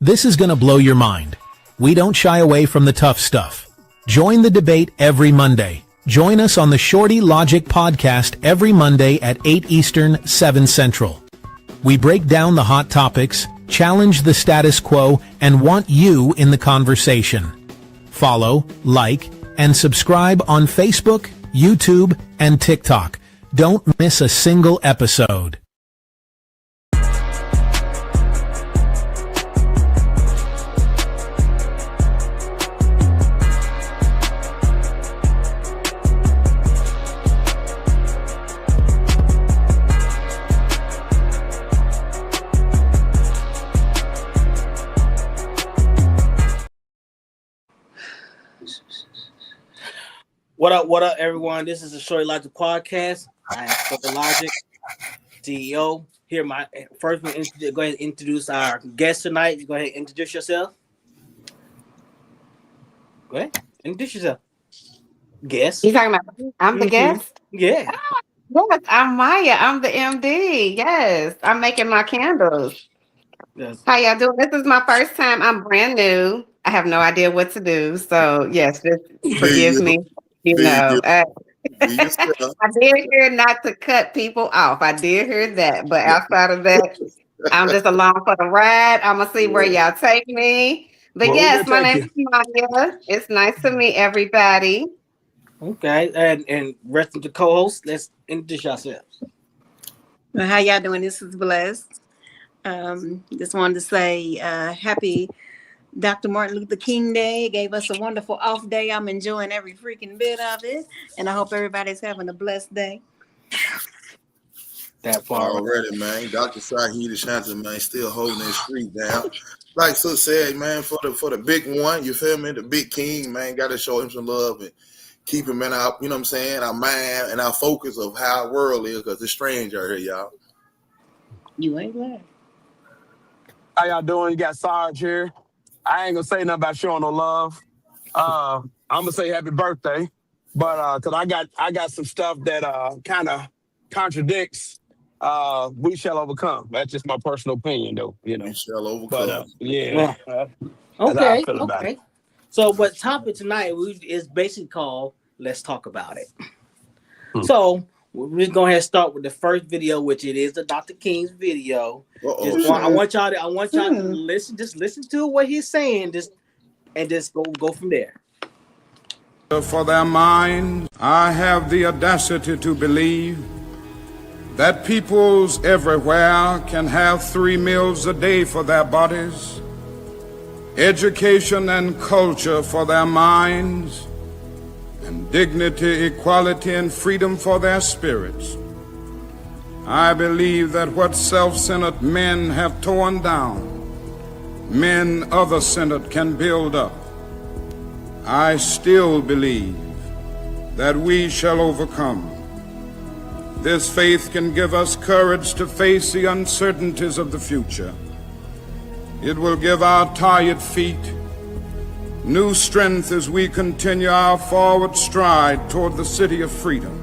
This is going to blow your mind. We don't shy away from the tough stuff. Join the debate every Monday. Join us on the Shorty Logic podcast every Monday at 8 Eastern, 7 Central. We break down the hot topics, challenge the status quo, and want you in the conversation. Follow, like, and subscribe on Facebook, YouTube, and TikTok. Don't miss a single episode. What up, everyone? This is the Shorty Logic podcast. I am Shorty Logic, CEO. Here, go ahead and introduce our guest tonight. Go ahead and introduce yourself. Go ahead, introduce yourself. Guest. You talking about me? I'm the guest? Yeah. Yes, I'm Maya. I'm the MD. Yes, I'm making my candles. Yes. How y'all doing? This is my first time. I'm brand new. I have no idea what to do. So, yes, just forgive me. I did hear not to cut people off. I did hear that. But outside of that, I'm just along for the ride. I'm going to see where y'all take me. But yes, my name is Maya. It's nice to meet everybody. Okay. And rest of the co-hosts, let's introduce yourselves. Well, how y'all doing? This is Blessed. Just wanted to say happy Dr. Martin Luther King Day. Gave us a wonderful off day. I'm enjoying every freaking bit of it. And I hope everybody's having a blessed day. That part already, man. Dr. Saheed Ashanti, man, still holding that street down. Like Sis said, man, for the big one, you feel me? The big king, man, got to show him some love and keep him in our, you know what I'm saying, our mind and our focus of how our world is, because it's strange out here, y'all. You ain't lying. How y'all doing? You got Sarge here. I ain't gonna say nothing about showing no love. I'm gonna say happy birthday, but cause I got some stuff that kind of contradicts we shall overcome. That's just my personal opinion, though. You know, we shall overcome. But yeah. Okay. So, but topic tonight is basically called "Let's Talk About It." So we're gonna go ahead and start with the first video, which it is the Dr. King's video. I want y'all to listen. Just listen to what he's saying. Just go from there. For their minds, I have the audacity to believe that peoples everywhere can have 3 meals a day for their bodies, education and culture for their minds, and dignity, equality, and freedom for their spirits. I believe that what self-centered men have torn down, men other-centered can build up. I still believe that we shall overcome. This faith can give us courage to face the uncertainties of the future. It will give our tired feet new strength as we continue our forward stride toward the city of freedom.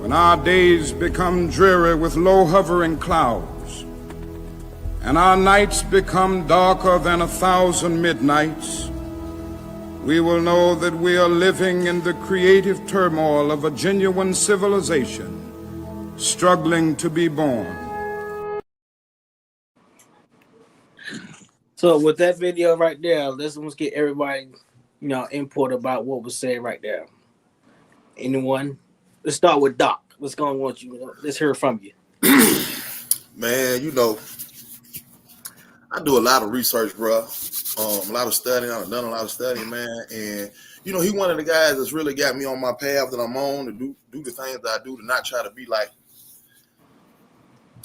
When our days become dreary with low hovering clouds, and our nights become darker than 1,000 midnights, we will know that we are living in the creative turmoil of a genuine civilization struggling to be born. So with that video right there, let's get everybody, input about what was said right there. Anyone? Let's start with Doc. What's going on? Let's hear from you. Man, I do a lot of research, bro. A lot of studying. I've done a lot of studying, man. And he one of the guys that's really got me on my path that I'm on to do the things that I do, to not try to be like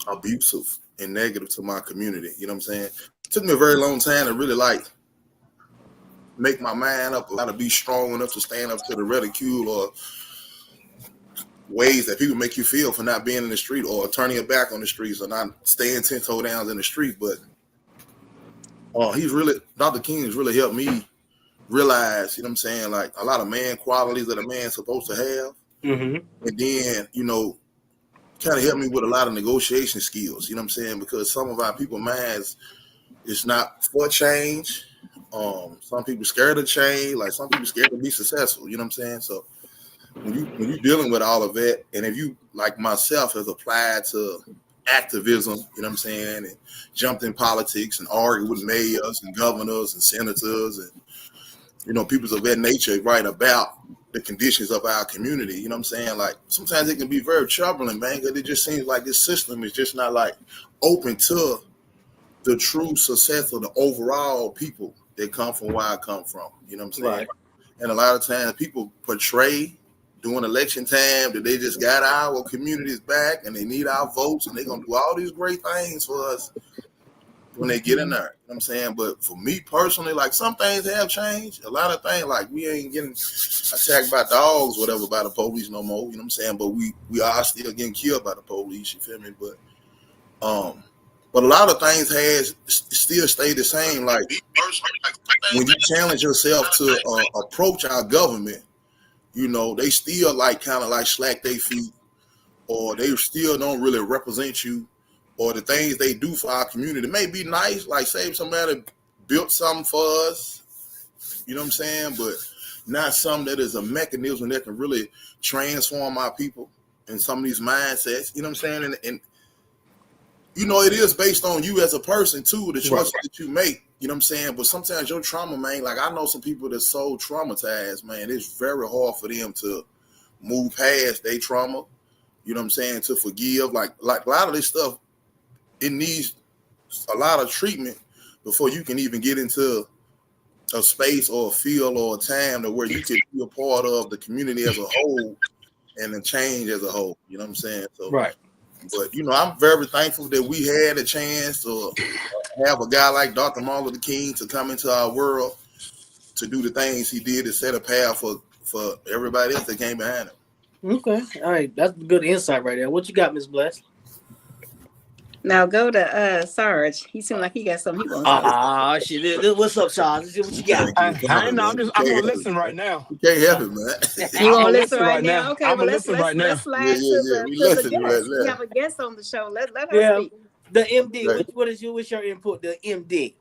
abusive and negative to my community. You know what I'm saying? It took me a very long time to really make my mind up how to be strong enough to stand up to the ridicule or ways that people make you feel for not being in the street or turning your back on the streets or not staying 10 toe downs in the street. But Dr. King has really helped me realize, you know what I'm saying, like a lot of man qualities that a man's supposed to have. Mm-hmm. And then, kind of helped me with a lot of negotiation skills, you know what I'm saying? Because some of our people minds it's not for change. Some people scared of change, like some people scared to be successful. You know what I'm saying? So when you're dealing with all of that, and if you like myself has applied to activism, you know what I'm saying, and jumped in politics and argued with mayors and governors and senators and people of that nature, right, about the conditions of our community. You know what I'm saying? Like sometimes it can be very troubling, man, because it just seems like this system is just not like open to the true success of the overall people that come from where I come from. You know what I'm saying? Right. And a lot of times people portray during election time that they just got our communities back and they need our votes and they're going to do all these great things for us when they get in there. You know what I'm saying? But for me personally, like some things have changed. A lot of things, like we ain't getting attacked by dogs, whatever, by the police no more. You know what I'm saying? But we are still getting killed by the police. You feel me? But a lot of things has still stay the same. Like when you challenge yourself to approach our government, they still kind of slack their feet, or they still don't really represent you, or the things they do for our community may be nice, like say if somebody built something for us, you know what I'm saying, but not something that is a mechanism that can really transform our people and some of these mindsets, you know what I'm saying, and it is based on you as a person too, the choices that you make, you know what I'm saying? But sometimes your trauma, man, like I know some people that's so traumatized, man, it's very hard for them to move past their trauma, you know what I'm saying, to forgive. Like a lot of this stuff, it needs a lot of treatment before you can even get into a space or a field or a time to where you can be a part of the community as a whole and the change as a whole, you know what I'm saying? So, right. But, I'm very thankful that we had a chance to have a guy like Dr. Martin Luther King to come into our world to do the things he did to set a path for everybody else that came behind him. Okay. All right. That's good insight right there. What you got, Ms. Bless? Now go to Sarge. He seemed like he got something he wants to say. Shit. What's up, Sarge? What you got? I'm gonna listen right now. You can't help it, man. You gonna listen right now? Okay, I'm well let's slide to the guest. We have a guest on the show. Let her speak. The MD. Right. What's your input? The MD.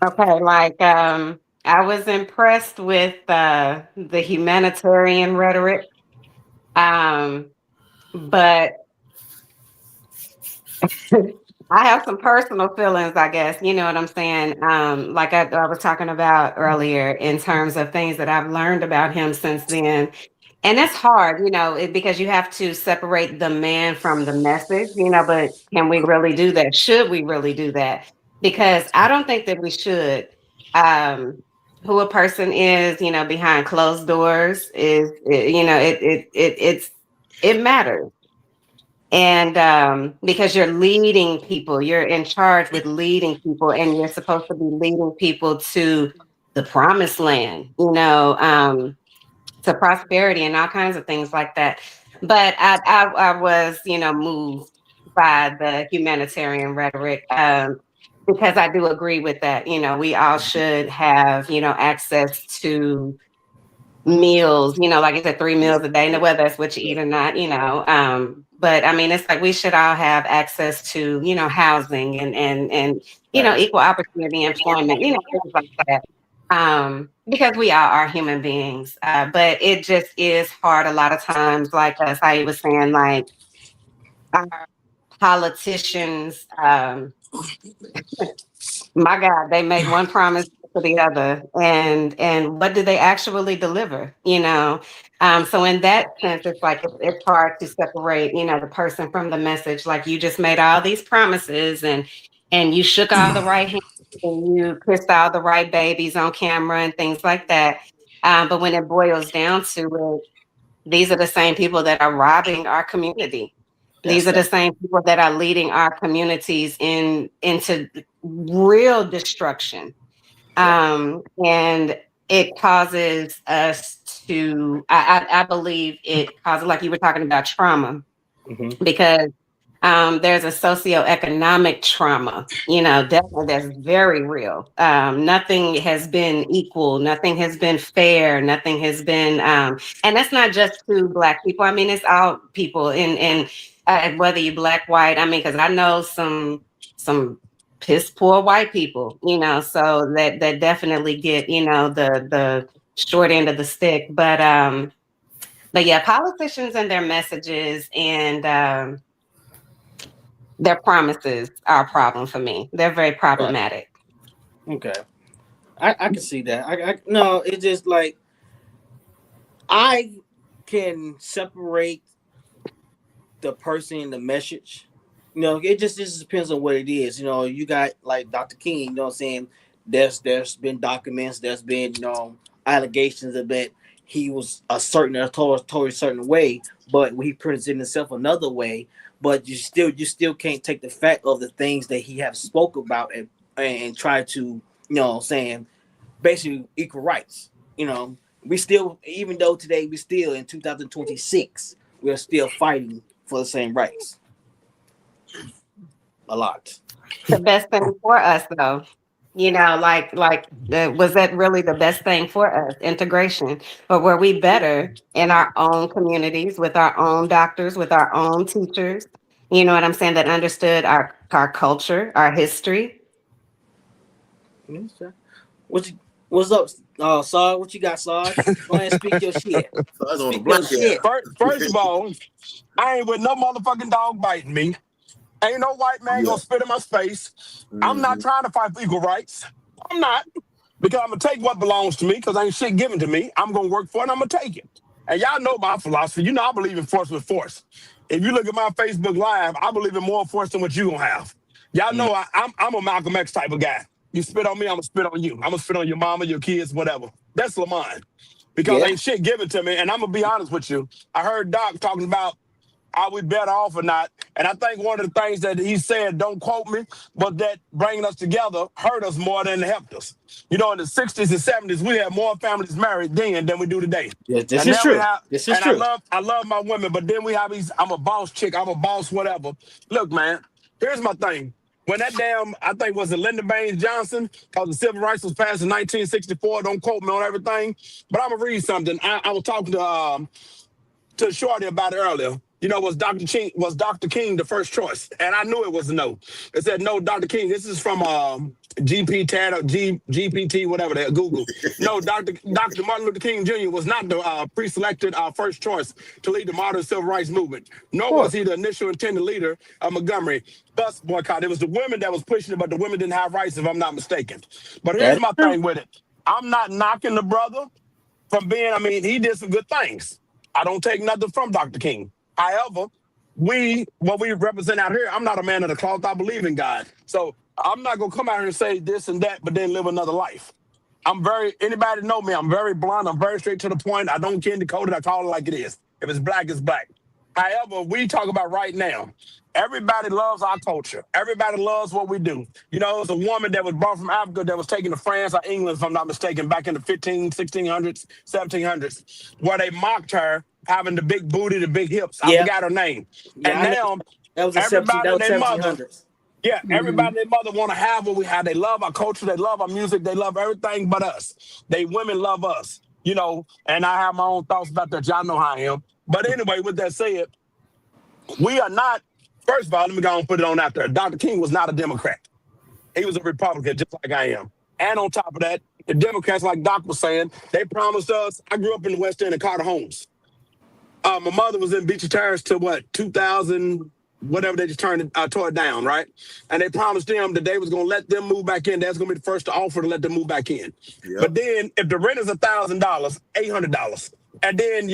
Okay, I was impressed with the humanitarian rhetoric, but I have some personal feelings, I guess, you know what I'm saying? Like I was talking about earlier in terms of things that I've learned about him since then. And it's hard, because you have to separate the man from the message, but can we really do that? Should we really do that? Because I don't think that we should. Who a person is, behind closed doors is, it matters. And because you're leading people, you're in charge with leading people, and you're supposed to be leading people to the promised land, to prosperity and all kinds of things like that. But I was, moved by the humanitarian rhetoric, because I do agree with that. We all should have, access to meals, like I said, 3 meals a day, whether that's what you eat or not, but I mean, it's like we should all have access to, housing and equal opportunity employment, things like that. Because we all are human beings. But it just is hard a lot of times, like Saeed was saying, like our politicians, my God, they make one promise to the other, and what do they actually deliver? So in that sense, it's like it's hard to separate, the person from the message. Like you just made all these promises, and you shook all the right hands, and you kissed all the right babies on camera and things like that. But when it boils down to it, these are the same people that are robbing our community. These are the same people that are leading our communities into real destruction. And it causes us to, I believe it causes, like you were talking about, trauma, because there's a socioeconomic trauma, definitely that's very real. Nothing has been equal. Nothing has been fair. Nothing has been, and that's not just to Black people. I mean, it's all people in whether you're Black, white. I mean, because I know some piss poor white people, so that definitely get, the short end of the stick. But yeah, politicians and their messages and their promises are a problem for me. They're very problematic. Okay. I can see that. No, it's just like I can separate the person and the message. It just depends on what it is. You got like Dr. King, you know what I'm saying? There's been documents, there's been, allegations that he was a totally certain way, but when he presented himself another way, but you still can't take the fact of the things that he have spoke about and try to, saying basically equal rights. We still, even though today we still in 2026, we're still fighting for the same rights. A lot. The best thing for us, though, was that really the best thing for us? Integration, or were we better in our own communities with our own doctors, with our own teachers? You know what I'm saying? That understood our culture, our history. What's up, Saw? What you got, Saw? Go ahead and speak your shit. First of all, I ain't with no motherfucking dog biting me. Ain't no white man gonna spit in my face. I'm not trying to fight for equal rights. I'm not. Because I'm gonna take what belongs to me, because ain't shit given to me. I'm gonna work for it and I'm gonna take it. And y'all know my philosophy. I believe in force with force. If you look at my Facebook Live, I believe in more force than what you gonna have. Y'all know I'm a Malcolm X type of guy. You spit on me, I'm gonna spit on you. I'm gonna spit on your mama, your kids, whatever. That's Lamont. Because ain't shit given to me. And I'm gonna be honest with you. I heard Doc talking about are we better off or not? And I think one of the things that he said, don't quote me, but that bringing us together hurt us more than it helped us. In the 60s and 70s, we had more families married then than we do today. Yeah, this is true. I love my women, but then we have these, I'm a boss chick, I'm a boss whatever. Look, man, here's my thing. When that I think was it Lyndon Baines Johnson, because the civil rights was passed in 1964, don't quote me on everything, but I'm going to read something. I was talking to Shorty about it earlier. Was Dr. King the first choice? And I knew it was a no. It said, no, Dr. King. This is from GPT, whatever they Google. No, Dr. Martin Luther King Jr. was not the pre-selected first choice to lead the modern civil rights movement. Nor was he the initial intended leader of Montgomery bus boycott. It was the women that was pushing it, but the women didn't have rights, if I'm not mistaken. But here's my thing with it. I'm not knocking the brother from being, he did some good things. I don't take nothing from Dr. King. However, what we represent out here, I'm not a man of the cloth. I believe in God. So I'm not going to come out here and say this and that, but then live another life. Anybody know me, I'm very blunt. I'm very straight to the point. I don't candy code it. I call it like it is. If it's black, it's black. However, we talk about right now, everybody loves our culture. Everybody loves what we do. It was a woman that was brought from Africa that was taken to France or England, if I'm not mistaken, back in the 1600s, 1700s, where they mocked her having the big booty, the big hips. I forgot her name. Yeah, and now that was everybody and their 1700s. mother, everybody and their mother want to have what we have. They love our culture. They love our music. They love everything but us. Women love us, and I have my own thoughts about that. Y'all know how I am. But anyway, with that said, we are not, first of all, let me go and put it on out there. Dr. King was not a Democrat. He was a Republican, just like I am. And on top of that, the Democrats, like Doc was saying, they promised us, I grew up in the West End of Carter Homes. My mother was in Beecher Terrace till 2000, whatever, they just tore it down, right? And they promised them that they was going to let them move back in. That's going to be the first to offer to let them move back in. Yep. But then if the rent is $1,000, $800, and then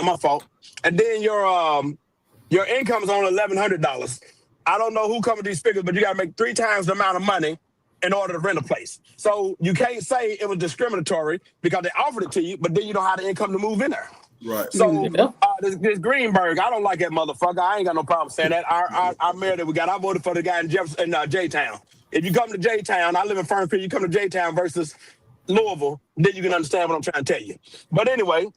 my fault, and then your income is only $1,100. I don't know who come with these figures, but you got to make 3 times the amount of money in order to rent a place. So you can't say it was discriminatory because they offered it to you, but then you don't have the income to move in there. Right. So this Greenberg, I don't like that motherfucker. I ain't got no problem saying that. Our mayor that we got, I voted for the guy in J-Town. If you come to J-Town, I live in Fern Creek, you come to J-Town versus Louisville, then you can understand what I'm trying to tell you. But anyway,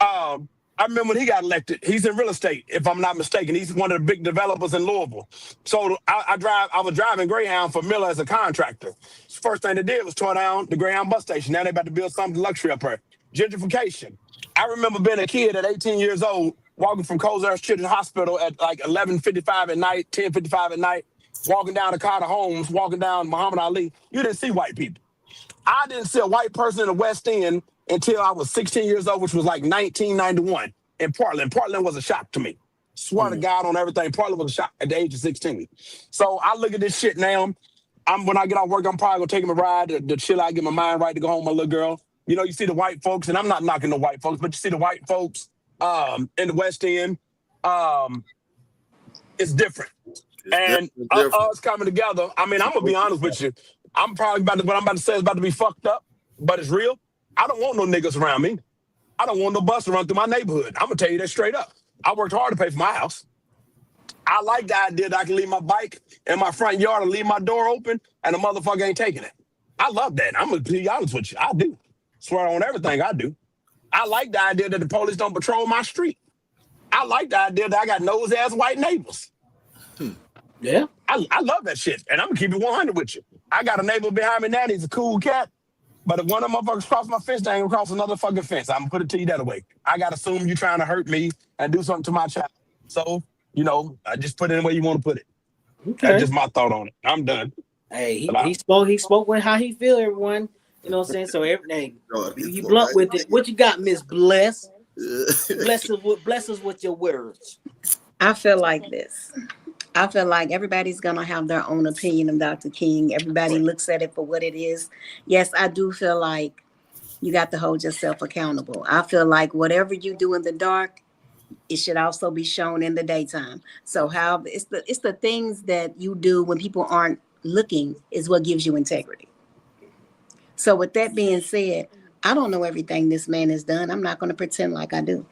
I remember when he got elected, he's in real estate, if I'm not mistaken. He's one of the big developers in Louisville. So I was driving Greyhound for Miller as a contractor. First thing they did was tear down the Greyhound bus station. Now they're about to build something luxury up here. Gentrification. I remember being a kid at 18 years old, walking from Coles Children's Hospital at like 11:55 at night, 10:55 at night, walking down the Carter Homes, walking down Muhammad Ali, you didn't see white people. I didn't see a white person in the West End until I was 16 years old, which was like 1991 in Portland. Portland was a shock to me. Swear to God on everything. Portland was a shock at the age of 16. So I look at this shit now. When I get off work, I'm probably gonna take him a ride to chill out, get my mind right to go home with my little girl. You know, you see the white folks, and I'm not knocking the white folks, but you see the white folks in the West End. It's different. Us coming together, I mean, I'm gonna be honest with you. I'm probably what I'm about to say is about to be fucked up, but it's real. I don't want no niggas around me. I don't want no bus to run through my neighborhood. I'm gonna tell you that straight up. I worked hard to pay for my house. I like the idea that I can leave my bike in my front yard and leave my door open and the motherfucker ain't taking it. I love that. I'm gonna be honest with you. I do. Swear on everything I do. I like the idea that the police don't patrol my street. I like the idea that I got nose-ass white neighbors. Yeah. I love that shit. And I'm gonna keep it 100 with you. I got a neighbor behind me now, he's a cool cat. But if one of them motherfuckers cross my fence, they ain't gonna cross another fucking fence. I'm gonna put it to you that way. I gotta assume you're trying to hurt me and do something to my child. So, you know, I just put it in the way you want to put it. Okay. That's just my thought on it. I'm done. Hey, he spoke with how he feel, everyone. You know what I'm saying? So everything. You blunt with it. What you got, Miss Bless? Bless us with your words. I feel like this. I feel like everybody's going to have their own opinion of Dr. King. Everybody looks at it for what it is. Yes, I do feel like you got to hold yourself accountable. I feel like whatever you do in the dark, it should also be shown in the daytime. So how it's the things that you do when people aren't looking is what gives you integrity. So with that being said, I don't know everything this man has done. I'm not going to pretend like I do.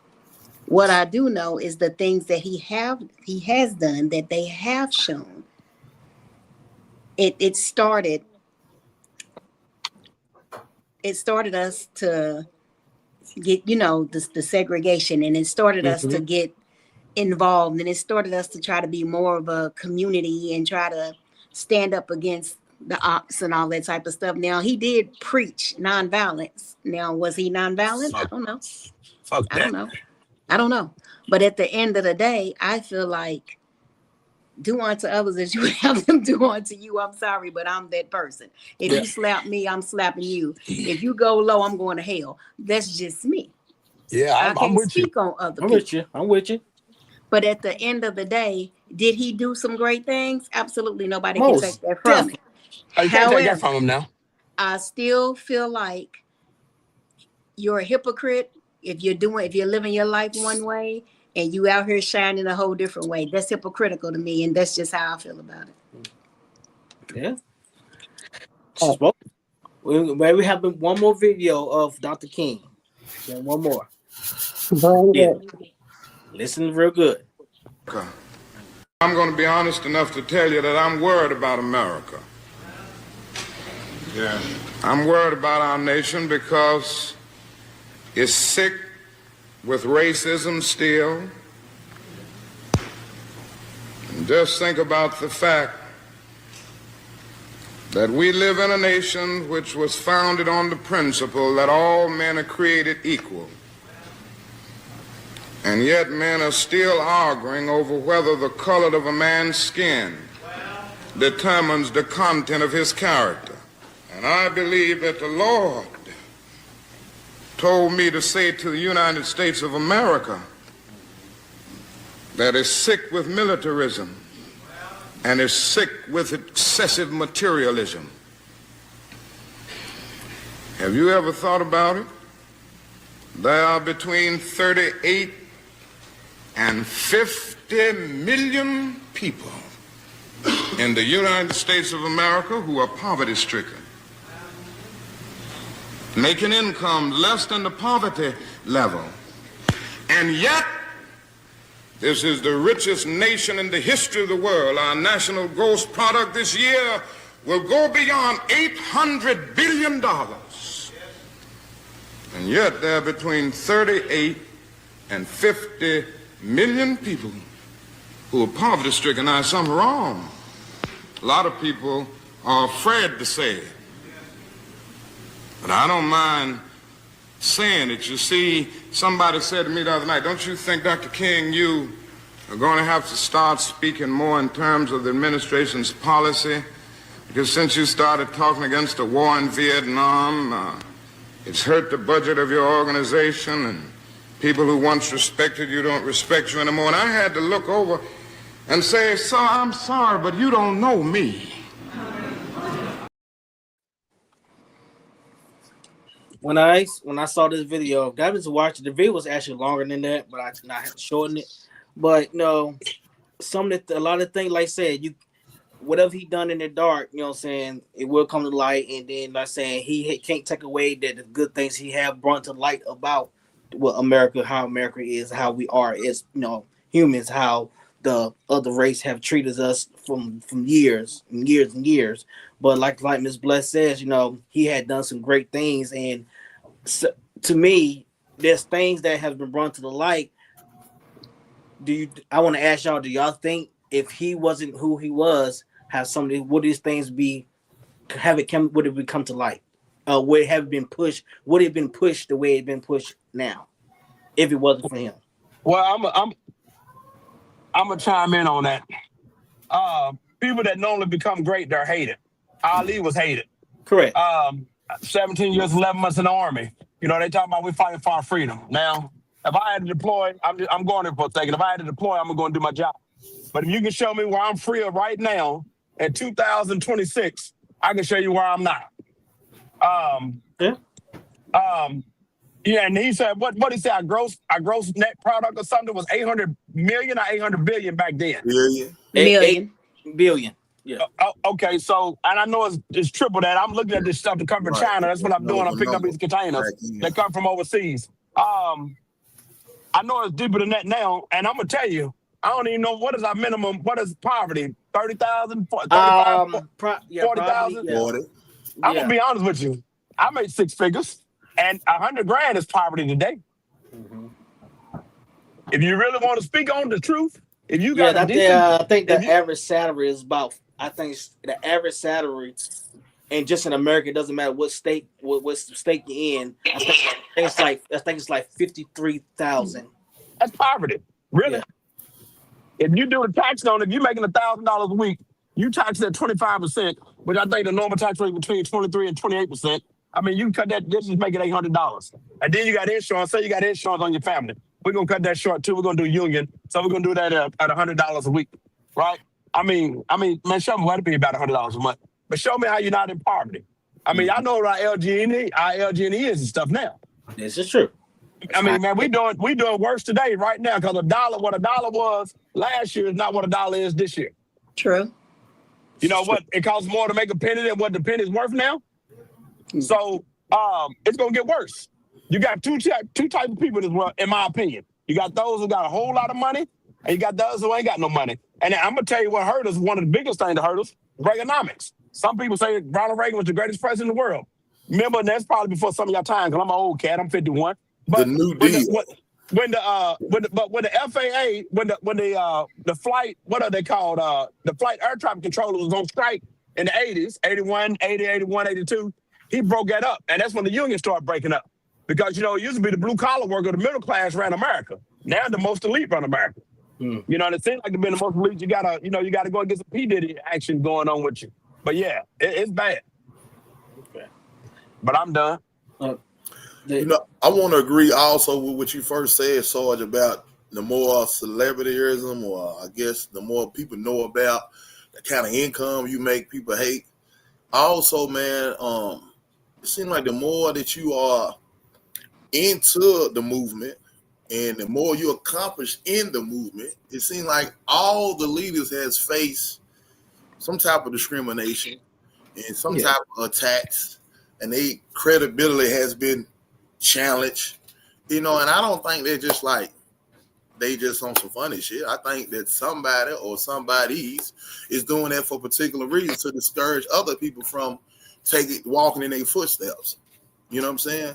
What I do know is the things that he has done that they have shown. It started us to get, you know, the segregation, and it started us to get involved, and it started us to try to be more of a community and try to stand up against the ops and all that type of stuff. Now, he did preach nonviolence. Now, was he nonviolent? I don't know. I don't know. But at the end of the day, I feel like do unto others as you would have them do unto you. I'm sorry, but I'm that person. If you slap me, I'm slapping you. If you go low, I'm going to hell. That's just me. Yeah, I'm with you. On other people. I'm with you. But at the end of the day, did he do some great things? Absolutely. Nobody can take that from him. You can't take that from him now. I still feel like you're a hypocrite if you're living your life one way and you out here shining a whole different way. That's hypocritical to me, and that's just how I feel about it. Yeah. We have one more video of Dr. King. Then one more. Yeah. Listen real good. Okay. I'm going to be honest enough to tell you that I'm worried about America. Yeah. I'm worried about our nation because it's sick with racism still. And just think about the fact that we live in a nation which was founded on the principle that all men are created equal. And yet men are still arguing over whether the color of a man's skin determines the content of his character. And I believe that the Lord told me to say to the United States of America that is sick with militarism and is sick with excessive materialism. Have you ever thought about it? There are between 38 and 50 million people in the United States of America who are poverty-stricken, making income less than the poverty level. And yet, this is the richest nation in the history of the world. Our national gross product this year will go beyond $800 billion. And yet, there are between 38 and 50 million people who are poverty-stricken. Now, something wrong. A lot of people are afraid to say it. But I don't mind saying it. You see, somebody said to me the other night, don't you think, Dr. King, you are going to have to start speaking more in terms of the administration's policy, because since you started talking against the war in Vietnam, it's hurt the budget of your organization, and people who once respected you don't respect you anymore. And I had to look over and say, "Sir, I'm sorry, but you don't know me." When I saw this video, I was watching. The video was actually longer than that, but I had to shorten it. But no, a lot of things, like I said, whatever he done in the dark, you know what I'm saying, it will come to light. And then, like I saying, he can't take away that the good things he have brought to light about what America, how America is, how we are as, you know, humans, how the other race have treated us from years and years and years. But like Ms. Bless says, you know, he had done some great things. And so, to me, there's things that have been brought to the light. I want to ask y'all, do y'all think if he wasn't who he was, would these things would it come to light? Would it have been pushed? Would it have been pushed the way it's been pushed now, if it wasn't for him? Well, I'm gonna chime in on that. People that normally become great, they're hated. Ali was hated. Correct. 17 years, 11 months in the army. You know, they talk about we fighting for our freedom. Now, if I had to deploy, I'm going there for a second. If I had to deploy, I'm going to do my job. But if you can show me where I'm free right now in 2026, I can show you where I'm not. Yeah, and he said, what he said, our gross net product or something was 800 million or 800 billion back then. Billion. Yeah. Okay, so, and I know it's triple that. I'm looking at this stuff to come from China. That's what I'm doing. I'm picking up these containers that come from overseas. I know it's deeper than that now, and I'm gonna tell you, I don't even know what is our minimum. What is poverty? 30,000, 35, 40,000. I'm gonna be honest with you. I made six figures, and 100 grand is poverty today. Mm-hmm. If you really want to speak on the truth, if you got I think the average salary is about. I think the average salary, and just in America, it doesn't matter what state, what state you're in. I think it's like 53,000. That's poverty, really. Yeah. If you do the tax on it, if you're making $1,000 a week, you tax at 25%, which I think the normal tax rate between 23 and 28%. I mean, you cut that. This is making $800, and then you got insurance. Say you got insurance on your family. We're gonna cut that short too. We're gonna do union, so we're gonna do that at $100 a week, right? I mean, man, show me what it be about $100 a month, but show me how you're not in poverty. I mean, I know what our LG&E is and stuff now. This is true. I mean, man, we doing worse today, right now, because what a dollar was last year is not what a dollar is this year. True. You know what? It costs more to make a penny than what the penny's worth now. So it's gonna get worse. You got two types of people in this world, in my opinion. You got those who got a whole lot of money, and you got those who ain't got no money. And I'm gonna tell you what hurt us. One of the biggest things that hurt us, Reaganomics. Some people say Ronald Reagan was the greatest president in the world. Remember, and that's probably before some of your time, because I'm an old cat. I'm 51. But the New Deal. When the FAA, the flight, what are they called? The flight air traffic controller was on strike in the 80s, 81, 80, 81, 82. He broke that up, and that's when the union started breaking up. Because, you know, it used to be the blue-collar worker, the middle class ran America. Now the most elite run America. You know, and it seems like to be the most elite, you gotta go and get some P. Diddy action going on with you. But yeah, it's bad. Okay. But I'm done. You know, I want to agree also with what you first said, Sarge, about the more celebrityism, or I guess the more people know about the kind of income you make, people hate. Also, man, it seems like the more that you are into the movement and the more you accomplish in the movement, it seems like all the leaders has faced some type of discrimination and some type of attacks, and their credibility has been challenged. You know, and I don't think they're just like, they just on some funny shit. I think that somebody or somebody's is doing that for a particular reason, to discourage other people from walking in their footsteps. You know what I'm saying?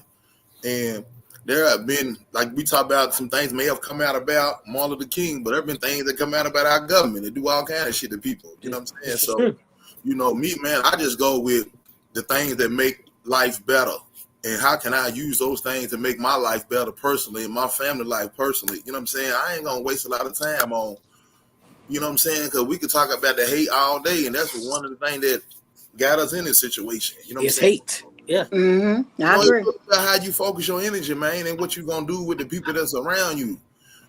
And there have been, like we talked about, some things may have come out about Martin Luther King, but there have been things that come out about our government that do all kind of shit to people. You know what I'm saying? So, you know, me, man, I just go with the things that make life better. And how can I use those things to make my life better personally and my family life personally? You know what I'm saying? I ain't going to waste a lot of time on You know what I'm saying? Because we could talk about the hate all day, and that's one of the things that got us in this situation. You know what I'm saying? Hate. Yeah. Mm-hmm. I agree. It's about how you focus your energy, man, and what you gonna do with the people that's around you.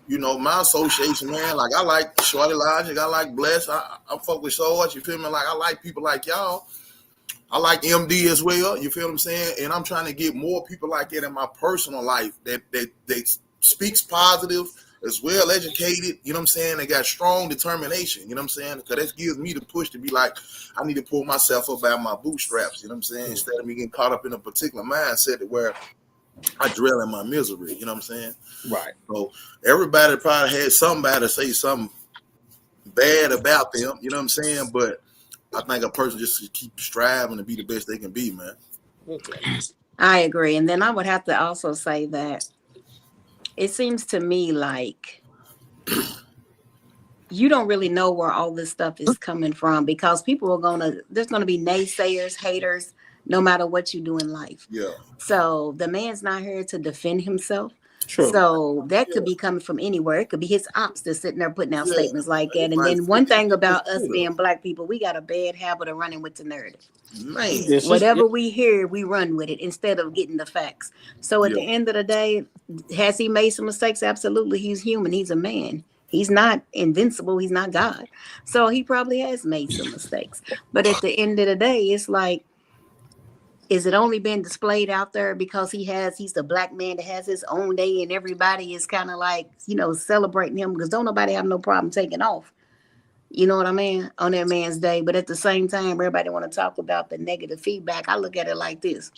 You know, my association, man, like I like Shorty Logic, I like Bless, I fuck with Swords, you feel me? Like I like people like y'all. I like MD as well, you feel what I'm saying? And I'm trying to get more people like that in my personal life that speaks positive, as well educated, you know what I'm saying? They got strong determination, you know what I'm saying? Because that gives me the push to be like, I need to pull myself up by my bootstraps, you know what I'm saying? Instead of me getting caught up in a particular mindset where I dwell in my misery, you know what I'm saying? Right. So everybody probably had somebody say something bad about them, you know what I'm saying? But I think a person just should keep striving to be the best they can be, man. Okay. I agree. And then I would have to also say that it seems to me like you don't really know where all this stuff is coming from, because people are there's going to be naysayers, haters, no matter what you do in life. Yeah. So the man's not here to defend himself. True. So that could be coming from anywhere. It could be his ops that's sitting there putting out statements like that. And then one thing about us being Black people, we got a bad habit of running with the narrative. Man. Whatever we hear, we run with it instead of getting the facts. So at the end of the day, has he made some mistakes? Absolutely. He's human. He's a man. He's not invincible. He's not God. So he probably has made some mistakes. But at the end of the day, it's like, is it only been displayed out there because he's the Black man that has his own day and everybody is kind of like, celebrating him, because don't nobody have no problem taking off, you know what I mean, on that man's day. But at the same time, everybody want to talk about the negative feedback. I look at it like this.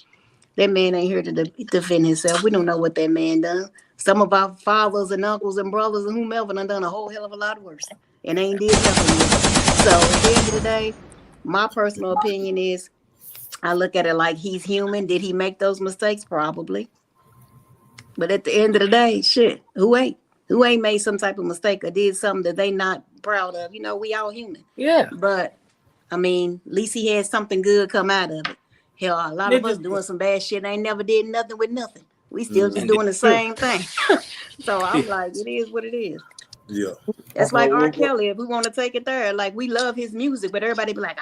That man ain't here to defend himself. We don't know what that man done. Some of our fathers and uncles and brothers and whomever done a whole hell of a lot worse and ain't did nothing with it. So at the end of the day, my personal opinion is, I look at it like he's human. Did he make those mistakes? Probably. But at the end of the day, shit, who ain't made some type of mistake or did something that they not proud of? We all human. Yeah. But I mean, at least he had something good come out of it. Hell, a lot of us doing some bad shit ain't never did nothing with nothing. We still just doing the same thing. So I'm like, it is what it is. Yeah. That's like R. Kelly. If we want to take it there, like, we love his music, but everybody be like,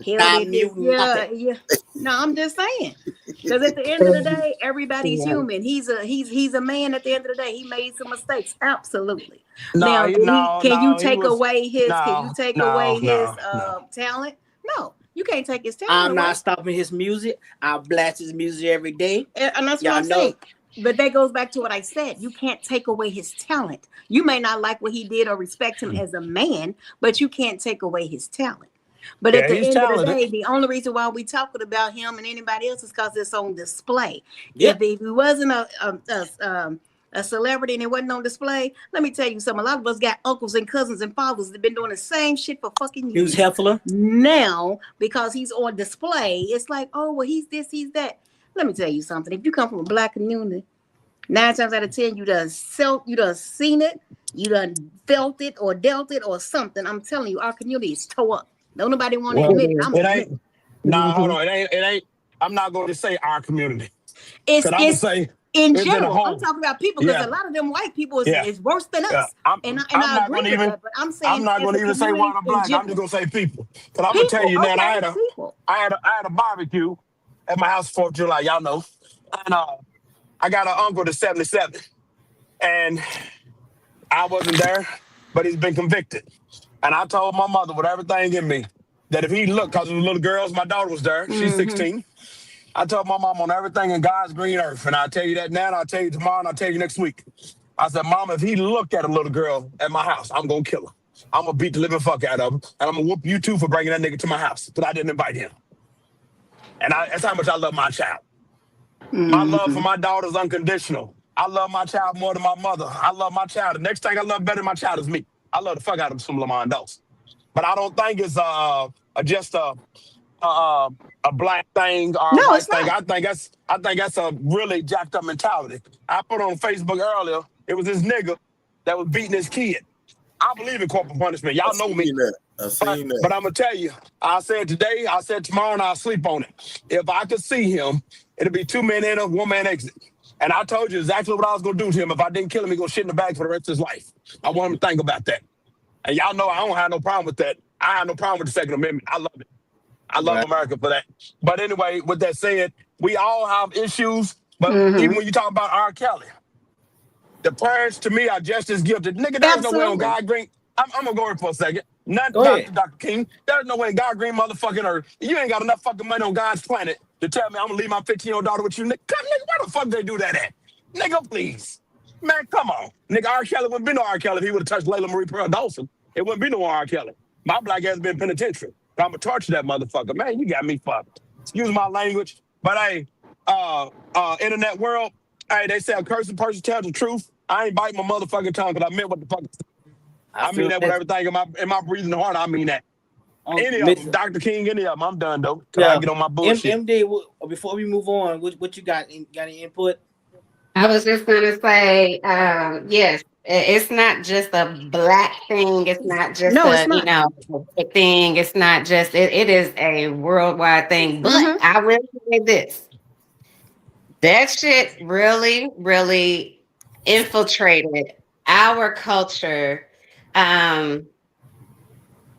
yeah. No, I'm just saying, because at the end of the day, everybody's human. He's a man. At the end of the day, he made some mistakes. Absolutely. Can you take away his talent? No, you can't take his talent. I'm not stopping his music. I blast his music every day, and that's what I'm saying. But that goes back to what I said. You can't take away his talent. You may not like what he did or respect him as a man, but you can't take away his talent. But at the end of the day, the only reason why we talking about him and anybody else is because it's on display. Yeah. If he wasn't a celebrity and it wasn't on display, let me tell you something. A lot of us got uncles and cousins and fathers that have been doing the same shit for fucking years. Hugh Hefner. Now, because he's on display, it's like, oh, well, he's this, he's that. Let me tell you something. If you come from a Black community, 9 times out of 10, you done seen it, you done felt it or dealt it or something. I'm telling you, our community is toe up. Don't nobody want to admit it. Hold on. It ain't. I'm not going to say our community. It's in general. I'm talking about people, because a lot of them white people is worse than us. I agree with that, but I'm saying I'm not going to even say white or Black. I'm just going to say people. Because I'm going to tell you, man, I had a barbecue at my house 4th of July, y'all know. And I got an uncle that's 77. And I wasn't there, but he's been convicted. And I told my mother with everything in me that if he looked, because it was little girls, my daughter was there, she's 16. I told my mom on everything in God's green earth. And I'll tell you that now, and I'll tell you tomorrow, and I'll tell you next week. I said, Mom, if he looked at a little girl at my house, I'm going to kill her. I'm going to beat the living fuck out of him. And I'm going to whoop you too for bringing that nigga to my house. But I didn't invite him. And that's how much I love my child. My love for my daughter is unconditional. I love my child more than my mother. I love my child. The next thing I love better than my child is me. I love the fuck out of some Lamont Dawes. But I don't think it's just a Black thing or a white thing. I think that's a really jacked up mentality. I put on Facebook earlier, it was this nigga that was beating his kid. I believe in corporal punishment. Y'all know me. But I'm going to tell you, I said today, I said tomorrow, and I'll sleep on it. If I could see him, it'll be 2 men in, 1 man exit. And I told you exactly what I was going to do to him. If I didn't kill him, he's going to shit in the bag for the rest of his life. I want him to think about that. And y'all know I don't have no problem with that. I have no problem with the Second Amendment. I love it. I love America for that. But anyway, with that said, we all have issues. But even when you talk about R. Kelly, the parents to me are just as guilty. Nigga, there's no way on God green. I'm gonna go here for a second. Not Dr. King. There's no way in God green motherfucking earth. You ain't got enough fucking money on God's planet to tell me I'm gonna leave my 15-year-old daughter with you. Nigga, where the fuck they do that at? Nigga, please. Man, come on. Nigga, R. Kelly wouldn't be no R. Kelly if he would have touched Layla Marie Pearl Dawson. It wouldn't be no R. Kelly. My black ass been penitentiary. I'm gonna torture that motherfucker. Man, you got me fucked. Excuse my language. But hey, internet world, hey, they say a cursing person tells the truth. I ain't biting my motherfucking tongue because I meant what the fuck. I mean that with everything in my breathing heart. I mean that. Any of them, Dr. King, any of them. I'm done though. I get on my bullshit. MD, before we move on, what you got? Got any input? I was just gonna say, yes, it's not just a black thing. It's not just a thing. It's not just. It is a worldwide thing. But I will say this: that shit really, really infiltrated our culture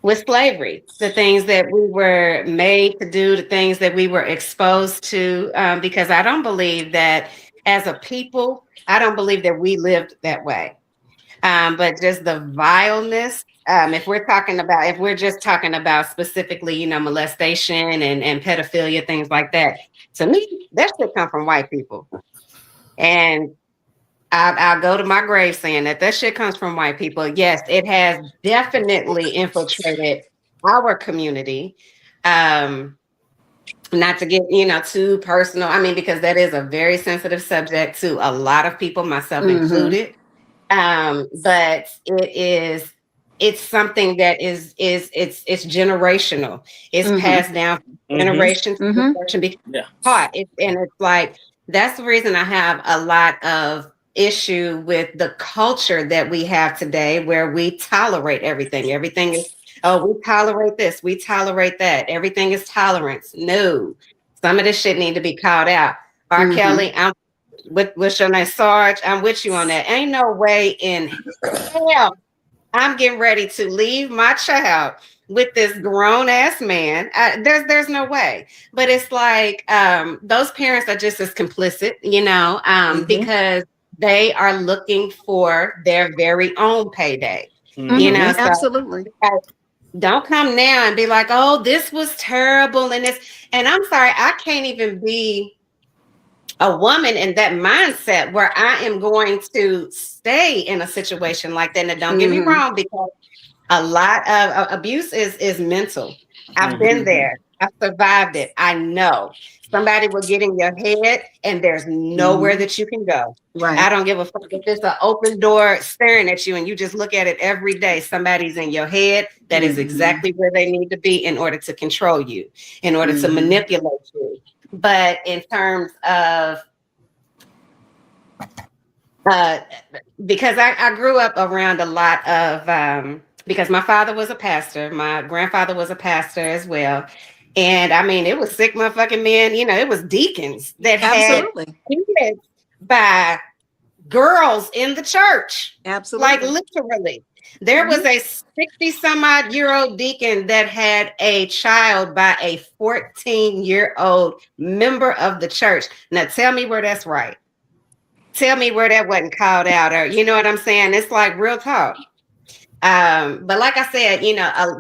with slavery. The things that we were made to do, the things that we were exposed to. Because I don't believe that. As a people, I don't believe that we lived that way. But just the vileness, if we're just talking about specifically, molestation and pedophilia, things like that, to me, that should come from white people. And I'll go to my grave saying that shit comes from white people. Yes, it has definitely infiltrated our community. Not to get, too personal. I mean, because that is a very sensitive subject to a lot of people, myself included. But it's something that it's generational. It's passed down from generation to generation because taught. And it's like, that's the reason I have a lot of issue with the culture that we have today, where we tolerate everything. Everything is, oh, we tolerate this, we tolerate that. Everything is tolerance. No, some of this shit need to be called out. R. Kelly, I'm what's your name, Sarge? I'm with you on that. Ain't no way in hell I'm getting ready to leave my child with this grown ass man. There's no way. But it's like those parents are just as complicit, because they are looking for their very own payday. So, absolutely. Don't come now and be like, oh, this was terrible. And I'm sorry, I can't even be a woman in that mindset where I am going to stay in a situation like that. And don't get me wrong, because a lot of abuse is mental. I've been there. I've survived it. I know. Somebody will get in your head and there's nowhere that you can go. Right. I don't give a fuck if it's an open door staring at you and you just look at it every day. Somebody's in your head. That is exactly where they need to be in order to control you, in order to manipulate you. But in terms of, because I grew up around a lot of, because my father was a pastor, my grandfather was a pastor as well. And I mean, it was sick motherfucking men, it was deacons that had kids by girls in the church. Absolutely. Like literally. There was a 60-some-odd-year-old deacon that had a child by a 14-year-old member of the church. Now tell me where that's right. Tell me where that wasn't called out, or you know what I'm saying? It's like real talk. But like I said,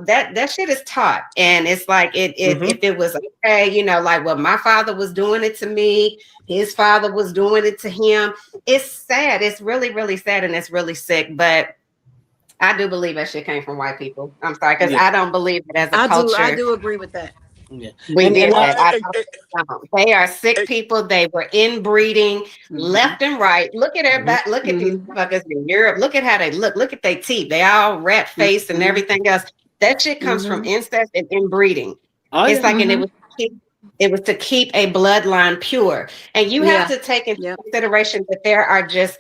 that shit is taught, and it's like if it was okay, like what my father was doing it to me, his father was doing it to him. It's sad. It's really, really sad, and it's really sick. But I do believe that shit came from white people. I'm sorry, because I don't believe it as a culture. I do agree with that. Yeah. We did that. They are sick people. They were inbreeding left and right. Look at everybody. Look at these fuckers in Europe. Look at how they look. Look at their teeth. They all rat faced and everything else. That shit comes from incest and inbreeding. It's like, and it was to keep a bloodline pure. And you have to take into consideration that there are just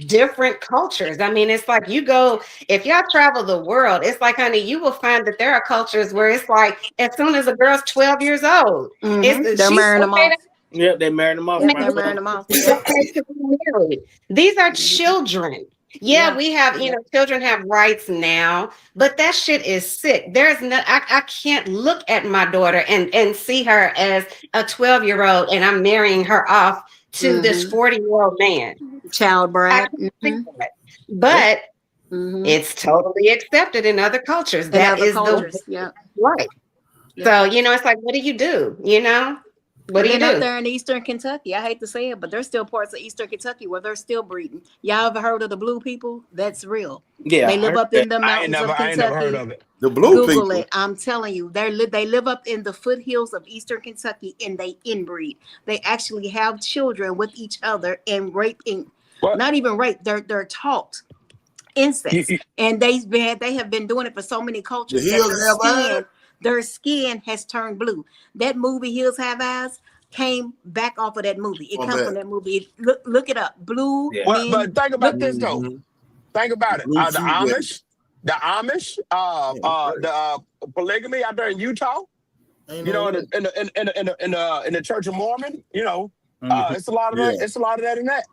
different cultures. I mean, it's like if y'all travel the world, it's like, honey, you will find that there are cultures where it's like, as soon as a girl's 12 years old, they're marrying them off. Yep, they're marrying them off. They're marrying them off. These are children. Yeah, we have, children have rights now, but that shit is sick. There's no, I can't look at my daughter and see her as a 12-year-old and I'm marrying her off to this 40-year-old man. Child I bride. can't see that. But it's totally accepted in other cultures. And That other is cultures. the Yeah. right. Yeah. So, it's like, what do you do? What do you Up do? there in Eastern Kentucky, I hate to say it, but there's still parts of Eastern Kentucky where they're still breeding. Y'all ever heard of the Blue people? That's real. Yeah, They live up in the I ain't mountains of never heard Kentucky. of it. The blue Google people. it. I'm telling you, they live up in the foothills of Eastern Kentucky and they inbreed. They actually have children with each other and rape. What? Not even rape. They're taught incest, and they have been doing it for so many cultures. The Hills Have Eyes? Their skin has turned blue. That movie Hills Have Eyes came back off of that movie. It comes from that movie. Look it up. Blue. Yeah. Well, men- but think about this though. Think about it. Blue The suit Amish, the polygamy out there in Utah. In the Church of Mormon, it's a lot of that. It's a lot of that in that.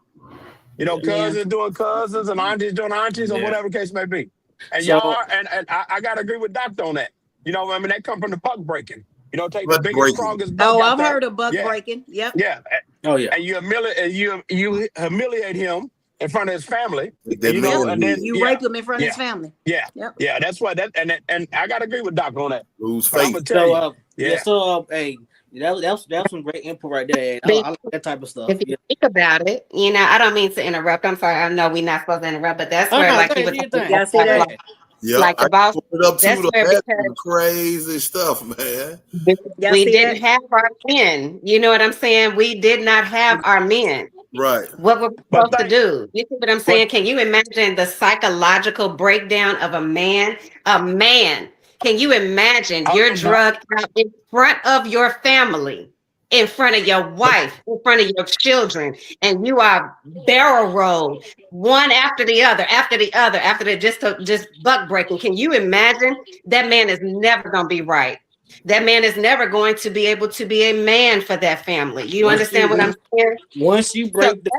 Cousins doing cousins and aunties doing aunties or whatever the case may be. And So- y'all are, and I gotta agree with Doctor on that. That come from the buck breaking. Take Buck the biggest, breaking. strongest buck Oh, out I've there. heard of buck Yeah. breaking. Yep. Yeah. Oh yeah. And you humiliate him in front of his family. That and man then You rape him in front of his family. Yeah. Yep. Yeah, that's why and I gotta agree with Doc on that. lose But I'm faith. gonna tell So you. hey, that was some great input right there. I like that type of stuff. If you think about it, I don't mean to interrupt. I'm sorry. I know we're not supposed to interrupt, but that's where, like, go you ahead, would do your Yeah, see that? Yeah, like I about put it up that's too. where That's because some crazy stuff, man. Y'all we see didn't that? have our men. You know what I'm saying? We did not have our men. Right. What we're But supposed to do. You see what I'm saying? Can you imagine the psychological breakdown of a man? A man. Can you imagine you're drugged out in front of your family, in front of your wife, in front of your children, and you are barrel rolled one after the other, just buck breaking? Can you imagine? That man is never going to be right. That man is never going to be able to be a man for that family. You understand what I'm saying? Once you break the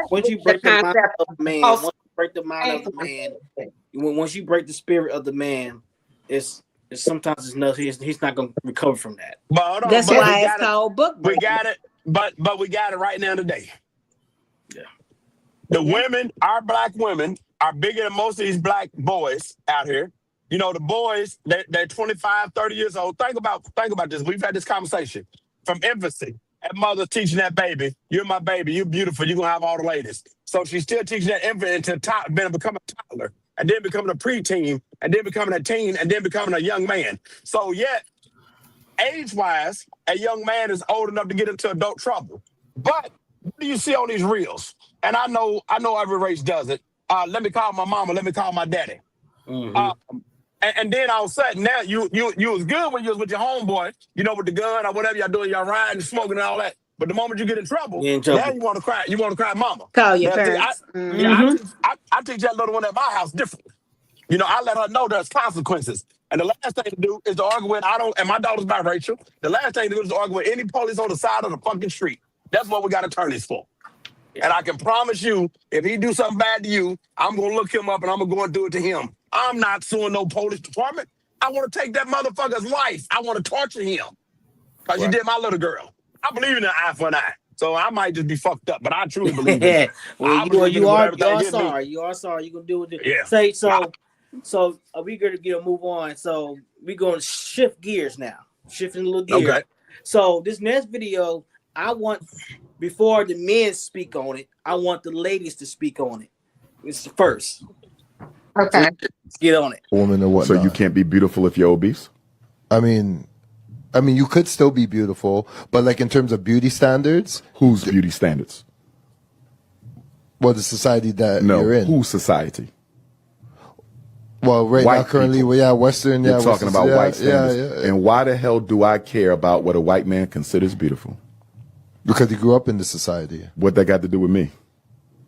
mind of the man, Also- once you break the mind of the man, once you break the spirit of the man, it's sometimes it's nothing. He's not going to recover from that. But hold on, That's but why we it's got it. called book We breaking. got it, but we got it right now today. Yeah. The women, our black women, are bigger than most of these black boys out here. The boys, they're 25, 30 years old. Think about this. We've had this conversation from infancy. That mother's teaching that baby, you're my baby, you're beautiful, you're going to have all the ladies. So she's still teaching that infant until become a toddler, and then becoming a preteen, and then becoming a teen, and then becoming a young man. So yet, age-wise, a young man is old enough to get into adult trouble. But what do you see on these reels? And I know every race does it. Let me call my mama, let me call my daddy. And then all of a sudden, now you was good when you was with your homeboy, with the gun or whatever y'all doing, y'all riding, smoking and all that. But the moment you get in trouble, You're in trouble. now you want to cry. You want to cry, mama. Call your Now, see, parents. I teach that little one at my house differently. I let her know there's consequences. And the last thing to do is to argue with, and my daughter's biracial. The last thing to do is to argue with any police on the side of the fucking street. That's what we got attorneys for. And I can promise you, if he do something bad to you, I'm going to look him up and I'm going to go and do it to him. I'm not suing no police department. I want to take that motherfucker's life. I want to torture him because you did my little girl. I believe in an eye for an eye. So I might just be fucked up, but I truly believe in it. You are sorry. You are sorry. You're going to do it. Yeah. So we're going to move on. So we're going to shift gears now. Shifting a little gear. Okay. So this next video, I want, before the men speak on it, I want the ladies to speak on it. It's the first. Okay. Let's get on it. Woman or whatnot. So you can't be beautiful if you're obese? I mean, you could still be beautiful, but like in terms of beauty standards, Whose beauty standards? well, the society that No, you're in. whose society? Well, right White now, currently, people. Western. You're talking Western, about white yeah, standards. And why the hell do I care about what a white man considers beautiful? Because you grew up in the society. What that got to do with me?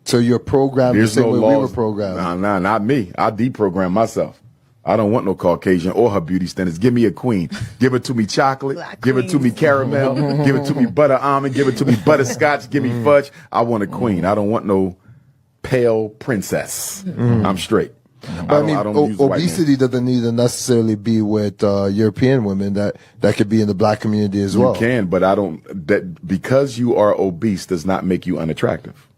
So you're programmed There's the same no way we were laws. programmed. Nah, not me. I deprogram myself. I don't want no Caucasian or her beauty standards. Give me a queen. Give it to me chocolate. Give it to me caramel. Give it to me butter almond. Give it to me butterscotch. Give me fudge. I want a queen. I don't want no pale princess. I'm straight. But I mean, obesity doesn't need to necessarily be with European women. That could be in the black community as well. You can, but that because you are obese does not make you unattractive.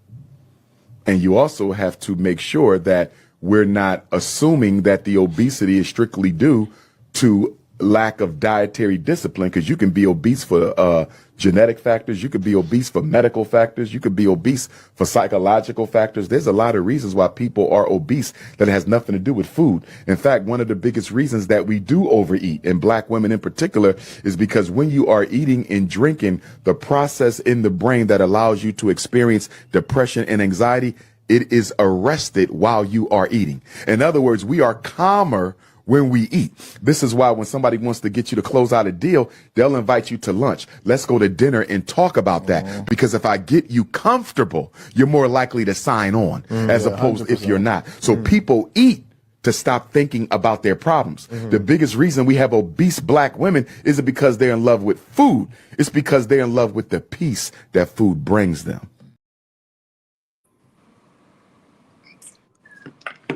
And you also have to make sure that we're not assuming that the obesity is strictly due to lack of dietary discipline, because you can be obese for genetic factors, you could be obese for medical factors, you could be obese for psychological factors. There's a lot of reasons why people are obese that has nothing to do with food. In fact, one of the biggest reasons that we do overeat, and black women in particular, is because when you are eating and drinking, the process in the brain that allows you to experience depression and anxiety, it is arrested while you are eating. In other words, we are calmer when we eat. This is why when somebody wants to get you to close out a deal, they'll invite you to lunch. Let's go to dinner and talk about that. Because if I get you comfortable, you're more likely to sign on as opposed 100%. If you're not. So people eat to stop thinking about their problems. The biggest reason we have obese black women isn't because they're in love with food. It's because they're in love with the peace that food brings them.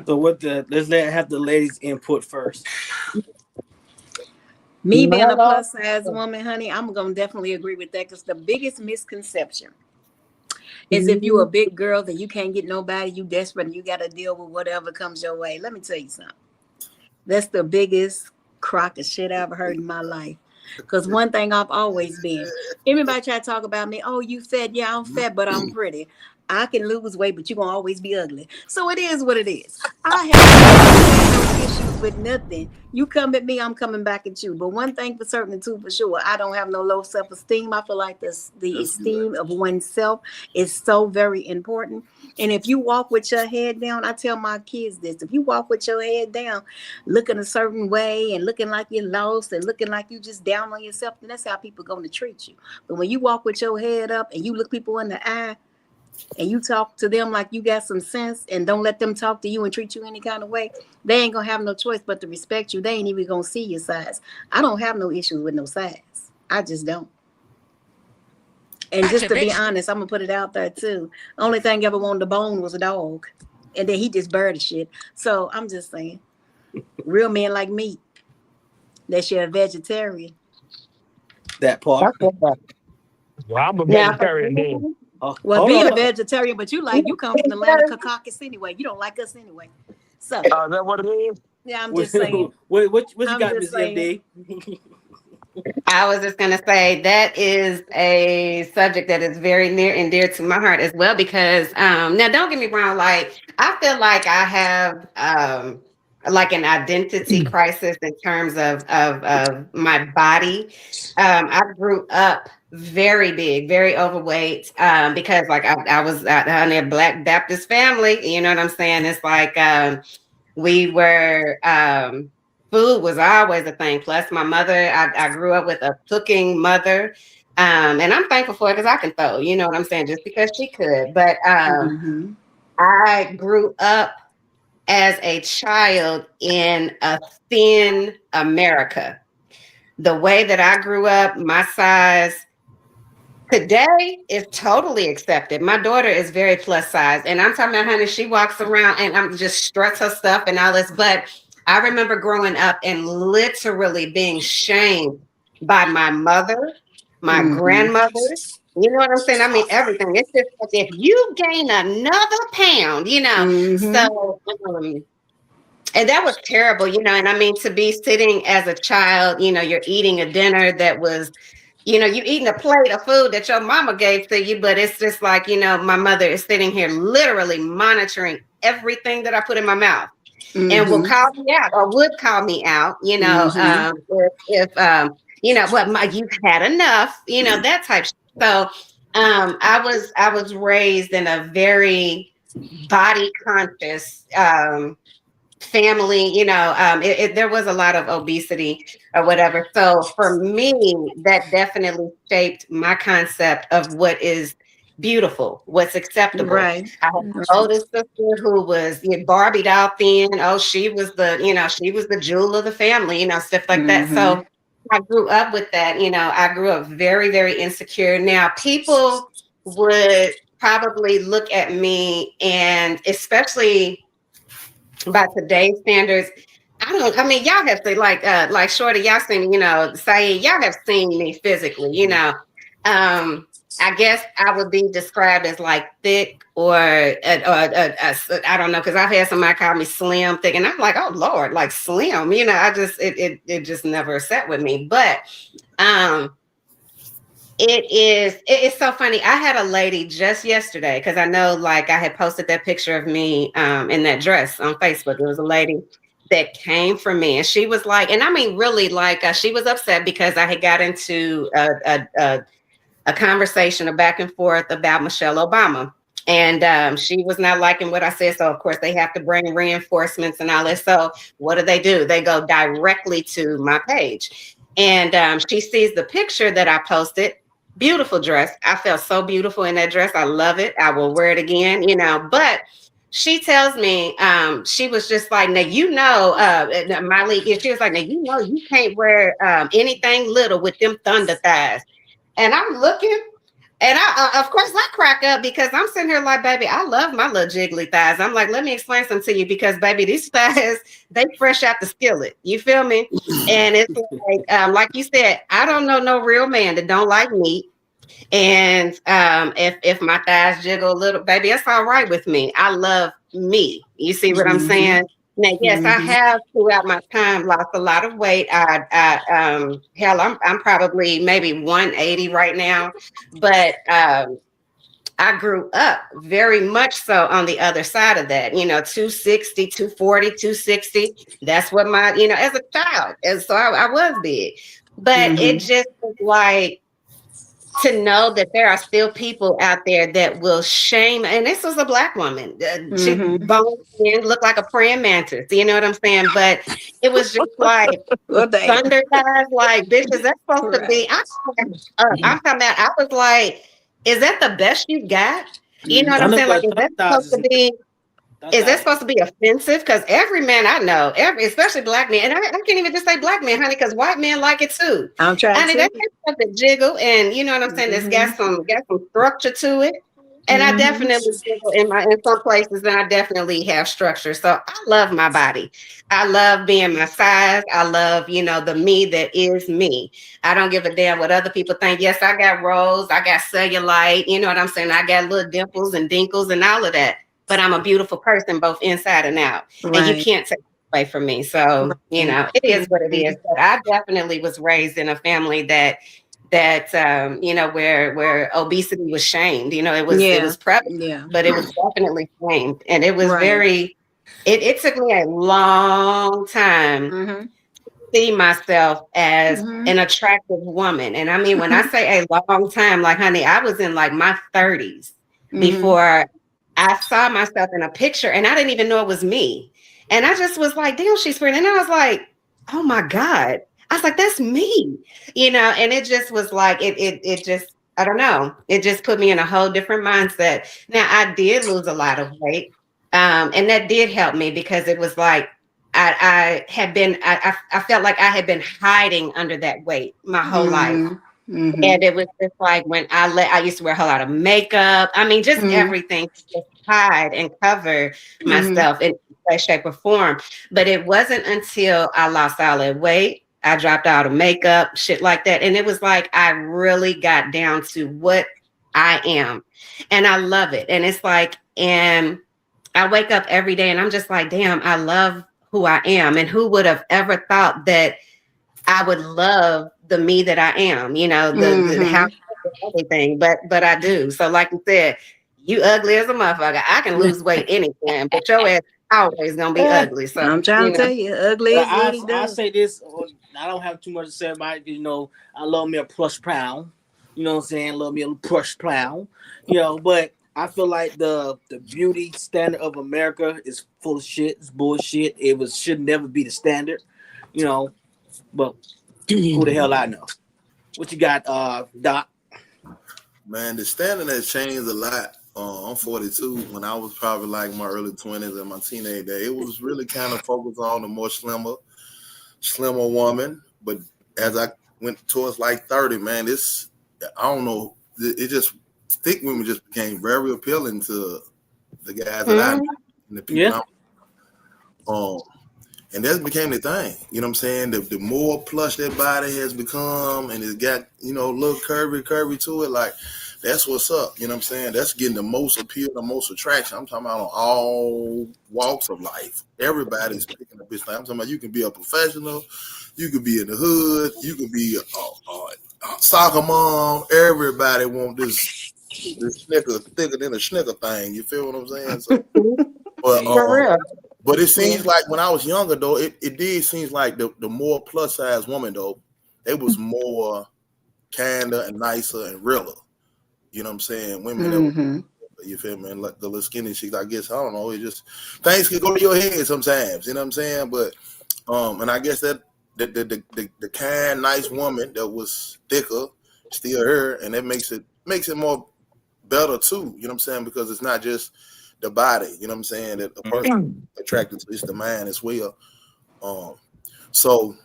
So let's have the ladies' input first. Me being a plus size woman, honey, I'm gonna definitely agree with that, because the biggest misconception is if you're a big girl that you can't get nobody, you desperate, and you got to deal with whatever comes your way. Let me tell you something. That's the biggest crock of shit I've ever heard in my life. Because one thing I've always been, everybody try to talk about me, oh, you fat. Yeah, I'm fat, but I'm pretty. I can lose weight, but you're going to always be ugly. So it is what it is. I have no issues with nothing. You come at me, I'm coming back at you. But one thing for certain and two for sure, I don't have no low self-esteem. I feel like the esteem of oneself is so very important. And if you walk with your head down, I tell my kids this, if you walk with your head down, looking a certain way and looking like you're lost and looking like you just down on yourself, then that's how people are going to treat you. But when you walk with your head up and you look people in the eye, and you talk to them like you got some sense and don't let them talk to you and treat you any kind of way, they ain't gonna have no choice but to respect you. They ain't even gonna see your size. I don't have no issues with no size. I just don't. And just to be honest, I'm gonna put it out there too. Only thing ever wanted to bone was a dog. And then he just buried the shit. So I'm just saying, real men like meat. That you're a vegetarian. That part. Well, I'm a vegetarian then. Well, being a vegetarian, but you come from the land of Caucasus anyway. You don't like us anyway. So is that what it is? Yeah, I'm just saying. What you got, Miss MD? I was just gonna say that is a subject that is very near and dear to my heart as well, because now don't get me wrong, like I feel like I have like an identity crisis in terms of my body. I grew up very big, very overweight, because like I was in a Black Baptist family, you know what I'm saying? It's like we were food was always a thing. Plus my mother, I grew up with a cooking mother, and I'm thankful for it because I can throw, you know what I'm saying, just because she could. But I grew up as a child in a thin America. The way that I grew up, my size today is totally accepted. My daughter is very plus size, and I'm talking about, honey, she walks around and I'm just struts her stuff and all this. But I remember growing up and literally being shamed by my mother, my grandmother. You know what I'm saying? I mean, everything. It's just like if you gain another pound, you know. So, and that was terrible, you know. And I mean, to be sitting as a child, you know, you're eating a dinner that was, you know, you eating a plate of food that your mama gave to you, but it's just like, you know, my mother is sitting here literally monitoring everything that I put in my mouth, and will call me out or would call me out, you know, if you know, but you've had enough, you know, that type of shit. So I was raised in a very body conscious family, you know, there was a lot of obesity or whatever. So for me, that definitely shaped my concept of what is beautiful, what's acceptable. Right. I had an oldest sister who was Barbie doll thin. Oh, she was the jewel of the family, you know, stuff like that. So I grew up with that, you know. I grew up very, very insecure. Now, people would probably look at me, and especially by today's standards, I mean, y'all have to like Shorty, y'all seen, say y'all have seen me physically, I guess I would be described as like thick or I don't know, because I've had somebody call me slim, thick, and I'm like, oh Lord, like slim, it just never sat with me. But it's so funny. I had a lady just yesterday, because I know like I had posted that picture of me in that dress on Facebook. It was a lady that came for me, and she was like, and I mean really like she was upset because I had got into a conversation, a back and forth about Michelle Obama. And she was not liking what I said. So of course they have to bring reinforcements and all that. So what do? They go directly to my page. And she sees the picture that I posted. Beautiful dress. I felt so beautiful in that dress. I love it. I will wear it again, but she tells me, she was just like, now, Miley, she was like, now, you can't wear anything little with them thunder thighs. And I'm looking, and I of course I crack up, because I'm sitting here like, baby, I love my little jiggly thighs. I'm like, let me explain something to you, because baby, these thighs, they fresh out the skillet. You feel me? And it's like you said, I don't know no real man that don't like meat. And if my thighs jiggle a little, baby, that's all right with me. I love me. You see what I'm saying? Now, yes, I have throughout my time lost a lot of weight. I'm probably maybe 180 right now, but I grew up very much so on the other side of that, 260, 240, 260. That's what as a child. And so I was big, but it just was like, to know that there are still people out there that will shame, and this was a Black woman. She bone skin, looked like a praying mantis. You know what I'm saying? But it was just like thunder thighs, like, bitch, is that supposed to be? I'm talking about. I was like, is that the best you got? You know what I'm saying? Like, is that supposed to be? Is that supposed to be offensive? Because every man I know, especially Black men, and I can't even just say Black men, honey, because white men like it too. I'm trying to. That's the jiggle, and you know what I'm saying. There's got some structure to it, and I definitely jiggle in some places, and I definitely have structure. So I love my body. I love being my size. I love the me that is me. I don't give a damn what other people think. Yes, I got rolls, I got cellulite. You know what I'm saying. I got little dimples and dinkles and all of that. But I'm a beautiful person, both inside and out. Right. And you can't take it away from me. So, it is what it is. But I definitely was raised in a family that where obesity was shamed. It was prevalent, but it was definitely shamed. And it was it took me a long time to see myself as an attractive woman. And I mean, when I say a long time, like, honey, I was in like my 30s before I saw myself in a picture, and I didn't even know it was me. And I just was like, damn, she's pretty. And I was like, oh my God. I was like, that's me, and it just was like, it just, I don't know. It just put me in a whole different mindset. Now, I did lose a lot of weight. And that did help me, because it was like, I felt like I had been hiding under that weight my whole life. And it was just like when I used to wear a whole lot of makeup. I mean, just everything to just hide and cover myself in way, shape, or form. But it wasn't until I lost all that weight, I dropped out of makeup, shit like that. And it was like I really got down to what I am. And I love it. And it's like, and I wake up every day and I'm just like, damn, I love who I am. And who would have ever thought that I would love the me that I am, the how everything, but I do. So like you said, you ugly as a motherfucker. I can lose weight anytime, but your ass always gonna be ugly. So I'm trying to tell you, ugly is what he does. I say this, I don't have too much to say about it. I love me a plush pound. You know what I'm saying? Love me a plush pound. But I feel like the beauty standard of America is full of shit. It's bullshit. It should never be the standard. But who the hell I know? What you got, Doc? Man, the standard has changed a lot. I'm 42. When I was probably like my early 20s and my teenage day, it was really kind of focused on the more slimmer woman. But as I went towards like 30, man, I don't know. It just thick women just became very appealing to the guys that I knew and the people. And that became the thing. You know what I'm saying? The more plush that body has become, and it's got, you know, a little curvy to it, like that's what's up. You know what I'm saying? That's getting the most appeal, the most attraction. I'm talking about on all walks of life. Everybody's picking up this thing. I'm talking about you can be a professional, you could be in the hood, you could be a soccer mom. Everybody want this snicker thicker than a snicker thing. You feel what I'm saying? So, but it seems like when I was younger, though, it did seems like the more plus size woman, though, it was more kinder and nicer and realer. You know what I'm saying? Women that were, you feel me? And like the little skinny chicks, I guess, I don't know. It just things can go to your head sometimes. You know what I'm saying? But and I guess that the kind, nice woman that was thicker, still her, and that makes it more better too. You know what I'm saying? Because it's not just the body, you know what I'm saying, that the person attracted to, it's the mind as well. So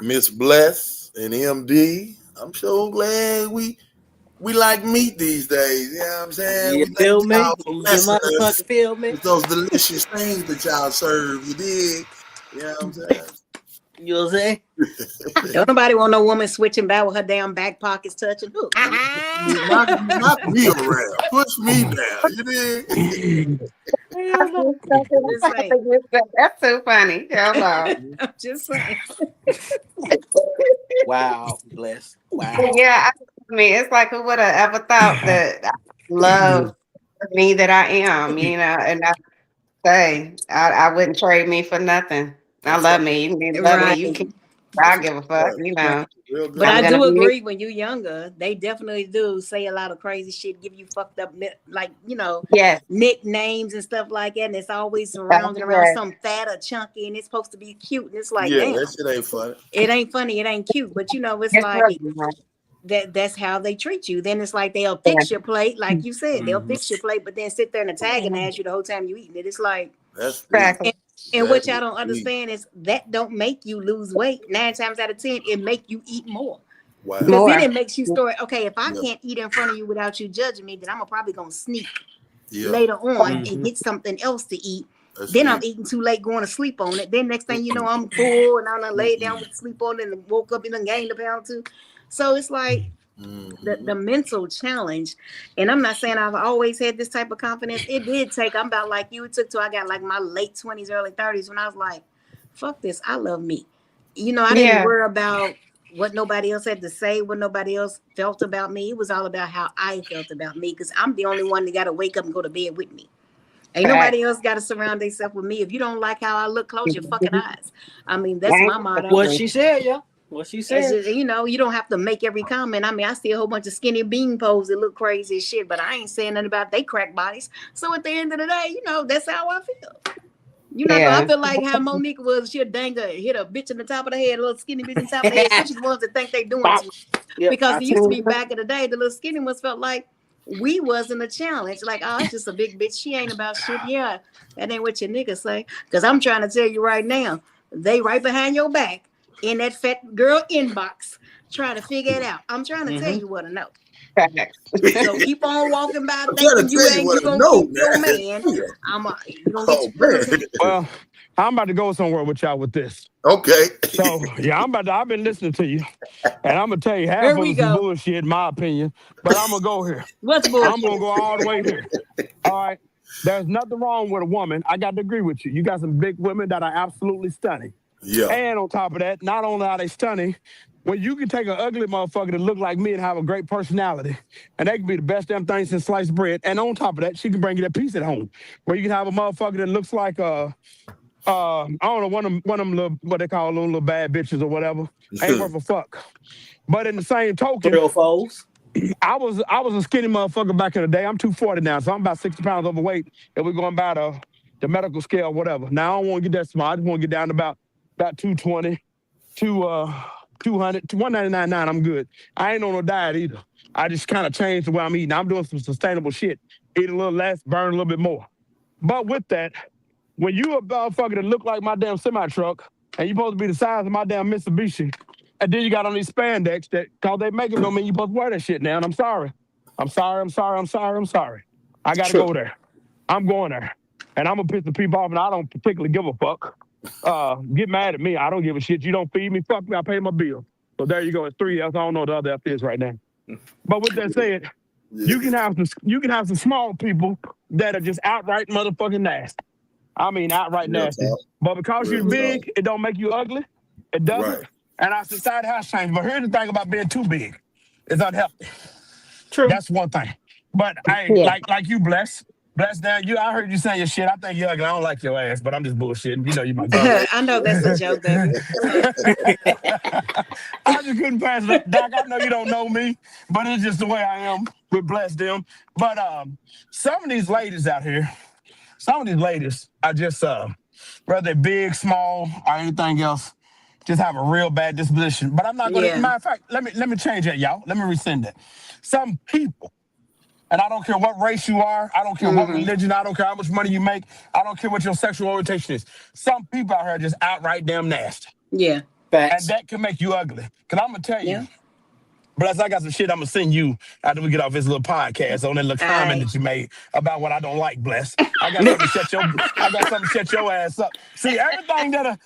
Miss Bless and MD, I'm so glad we like meat these days. You know what I'm saying? You feel me? You motherfucker feel me? With those delicious things that y'all serve, you dig? You know what I'm saying? You know what I'm saying? Don't nobody want no woman switching back with her damn back pockets touching. Who? Knock me around. Push me down. You dig? That's so funny. Hello. I'm just saying. Wow, Bless. Wow. Yeah, I mean, it's like who would have ever thought that I love me that I am, you know, and I wouldn't trade me for nothing. I love me. You can love me. You can. I give a fuck, you know. But I do agree when you're younger, they definitely do say a lot of crazy shit, give you fucked up, like, you know, nicknames and stuff like that. And it's always surrounded around some fat or chunky and it's supposed to be cute. And it's like, damn, that shit ain't funny. It ain't funny. It ain't cute. But, you know, it's like that's how they treat you. Then it's like they'll fix your plate. Like you said, they'll fix your plate, but then sit there and antagonize you the whole time you eating it. It's like, and what y'all don't understand is that don't make you lose weight. 9 times out of 10, it make you eat more. Wow. Because then it makes you start, okay, if I can't eat in front of you without you judging me, then I'm probably going to sneak later on and get something else to eat. Then I'm eating too late, going to sleep on it. Then next thing you know, I'm full and I'm gonna lay down with sleep on it and woke up and then gained a pound too. So it's like the mental challenge. And I'm not saying I've always had this type of confidence. It did take, I'm about like you, it took till I got like my late 20s, early 30s when I was like, fuck this, I love me. You know, I didn't worry about what nobody else had to say, what nobody else felt about me. It was all about how I felt about me because I'm the only one that got to wake up and go to bed with me. Ain't nobody else got to surround themselves with me. If you don't like how I look, close your fucking eyes. I mean, that's my motto. What she said, yeah. What she said. Just, you know, you don't have to make every comment. I mean, I see a whole bunch of skinny bean poses that look crazy as shit, but I ain't saying nothing about they crack bodies. So at the end of the day, you know, that's how I feel. You know, I feel like how Monique was, she'll hit a bitch in the top of the head, a little skinny bitch in the top of the head, especially the ones that think they doing too much. Because it used to be back in the day, the little skinny ones felt like we wasn't a challenge. Like, oh, it's just a big bitch. She ain't about shit. Yeah, that ain't what your niggas say. Because I'm trying to tell you right now, they right behind your back in that fat girl inbox trying to figure it out. I'm trying to tell you what I know. So keep on walking by thinking you gonna keep your man. You gonna get your Well, I'm about to go somewhere with y'all with this. Okay. So yeah, I've been listening to you, and I'm gonna tell you half of it's bullshit, in my opinion. But I'm gonna go here. What's bullshit? I'm gonna go all the way here. All right. There's nothing wrong with a woman. I got to agree with you. You got some big women that are absolutely stunning. Yeah. And on top of that, not only are they stunning, well, you can take an ugly motherfucker that look like me and have a great personality, and they can be the best damn thing since sliced bread. And on top of that, she can bring you that piece at home, where you can have a motherfucker that looks like I don't know, one of them little, what they call little bad bitches or whatever. Ain't worth a fuck. But in the same token, real foes. I was a skinny motherfucker back in the day. I'm 240 now, so I'm about 60 pounds overweight. And we're going by the medical scale, or whatever. Now I don't want to get that small. I just want to get down to about 220, 200, 199.9. I'm good. I ain't on no diet either. I just kind of changed the way I'm eating. I'm doing some sustainable shit. Eat a little less, burn a little bit more. But with that, when you a motherfucker that look like my damn semi-truck, and you supposed to be the size of my damn Mitsubishi, and then you got on these spandex that, cause they make them don't mean you supposed to wear that shit now, and I'm sorry. I'm sorry. I gotta go there. I'm going there. And I'm gonna piss the people off, and I don't particularly give a fuck. Get mad at me. I don't give a shit. You don't feed me, fuck me, I pay my bill. So there you go. It's 3 F's. I don't know what the other F is right now. But with that said, you can have some small people that are just outright motherfucking nasty. I mean outright nasty. But because you're big, it don't make you ugly. It doesn't. Right. And our society has changed. But here's the thing about being too big. It's unhealthy. True. That's one thing. But hey, like you, Bless down. I heard you saying your shit. I think you're ugly. I don't like your ass, but I'm just bullshitting. You know you might. I know that's a joke, baby. I just couldn't pass it up. Doc, I know you don't know me, but it's just the way I am with Bless them. But some of these ladies out here, are just whether they're big, small, or anything else, just have a real bad disposition. But I'm not gonna matter of fact, let me change that, y'all. Let me rescind that. Some people, and I don't care what race you are, I don't care what religion, I don't care how much money you make, I don't care what your sexual orientation is. Some people out here are just outright damn nasty. Yeah. Facts. And that can make you ugly. Cause I'm gonna tell you, Bless, I got some shit I'm gonna send you after we get off this little podcast on that little comment that you made about what I don't like, Bless. I got something to shut your ass up. See, everything that I'm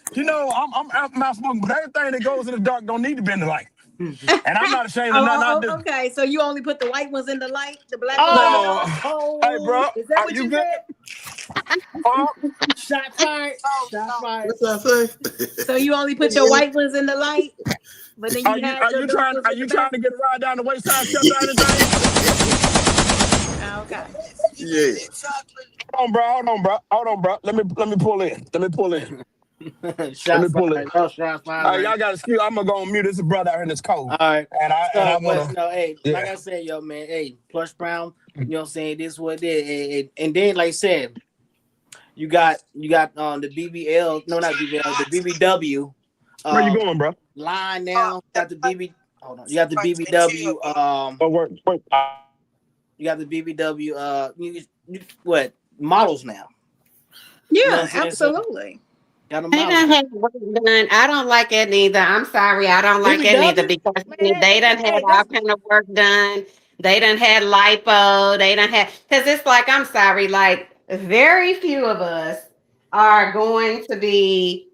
out my smoking, but everything that goes in the dark don't need to be in the light. And I'm not ashamed of nothing I do. Okay, so you only put the white ones in the light, the black No. ones. Hey, bro, Is that are what you you good? said? Shot fired. Shot fired. What's that say? So you only put your white ones in the light, but then Are you trying to get a ride down the wayside step down the thing? Okay. Yeah. Hold on, bro. Let me pull in. Shot fired. Oh, shot fired. Y'all got to excuse. I'm gonna go on mute. This is a brother out here in this cold. All right. And I want to. Like I said, yo, man, hey, Plush Brown, you know what I'm saying? This is what it is. And then, like I said, you got the BBL, no, not BBL, the BBW. Where you going, bro? Line now. Got the BB. Hold on. You got the BBW. You got the BBW. What models now? Yeah, You know what I'm saying? absolutely. Got them They done had work done. I don't like it neither. I'm sorry. I don't like it neither because they done had all kind of work done. They done had lipo. They done had, because it's like, I'm sorry, like very few of us are going to be,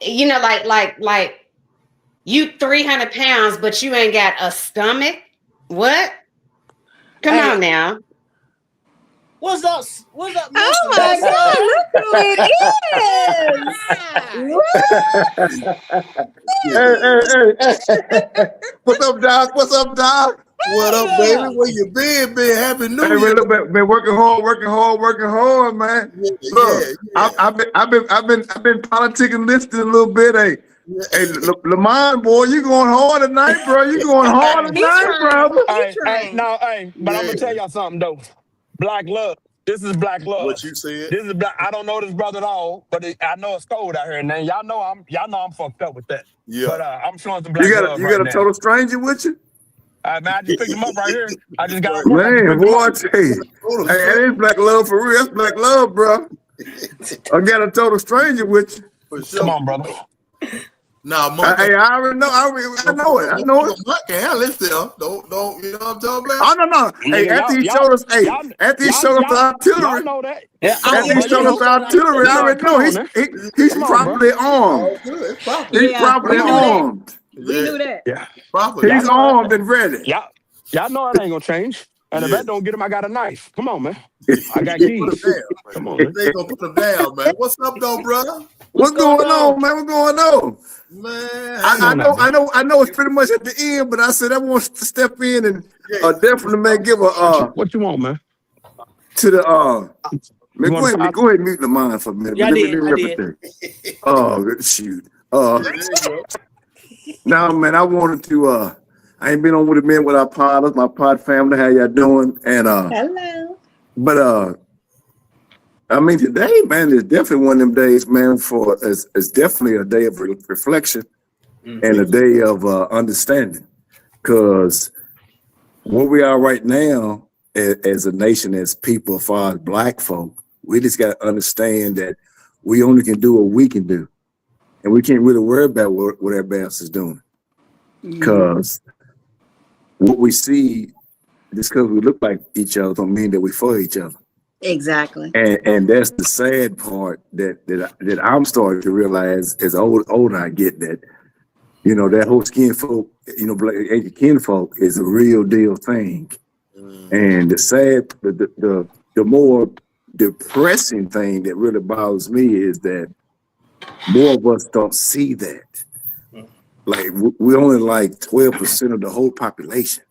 like you 300 pounds, but you ain't got a stomach. What? Come on now. What's up? What's up? Oh my God! Look who it Hey. What's up, Doc? What up, baby? Where you been? Happy New Year. Been working hard, man. Look, I've been politicking, listening a little bit. Hey, Lamont, boy, you going hard tonight, bro. You going hard tonight, brother. But I'm gonna tell y'all something though. Black love. This is black love. What you said? This is black. I don't know this brother at all, but I know it's cold out here, and then y'all know I'm fucked up with that. Yeah. But I'm showing some black love. You got a total stranger with you? Man, I just picked him up right here. I just got. Man, boy, I tell you, that is black love for real. That's black love, bro. I got a total stranger with you. For sure. Come on, brother. Now, I already know. I know it. I know it. Hell, listen, don't. You know what I'm talking about? Oh no. Hey, after he showed us, the artillery. Y'all know that. After he showed us the artillery, I already know he's properly armed. He's properly armed. We knew that. Yeah. Properly. He's armed and ready. Y'all know it ain't gonna change. And if that don't get him, I got a knife. Come on, man. I got keys. Come on, man. They gonna put them down, man. What's up, though, brother? What's going on, man? What's going on? Man, I know it's pretty much at the end, but I said I want to step in and definitely, man, give a what you want, man? To the man, go ahead and mute the mind for a minute. Yeah, I did. Oh, good shoot. Now, man, I wanted to I ain't been on with a minute with our podders, my pod family. How y'all doing? And Hello. But I mean, today, man, is definitely one of them days, man. It's definitely a day of reflection and a day of understanding, because where we are right now as a nation, as people, as far as black folk, we just got to understand that we only can do what we can do, and we can't really worry about what everybody else is doing, because what we see just because we look like each other don't mean that we're for each other. Exactly. And that's the sad part that I'm starting to realize as older I get, that, you know, that whole skin folk, you know, black kinfolk is a real deal thing. And the sad, the more depressing thing that really bothers me is that more of us don't see that. Like, we're only like 12% of the whole population.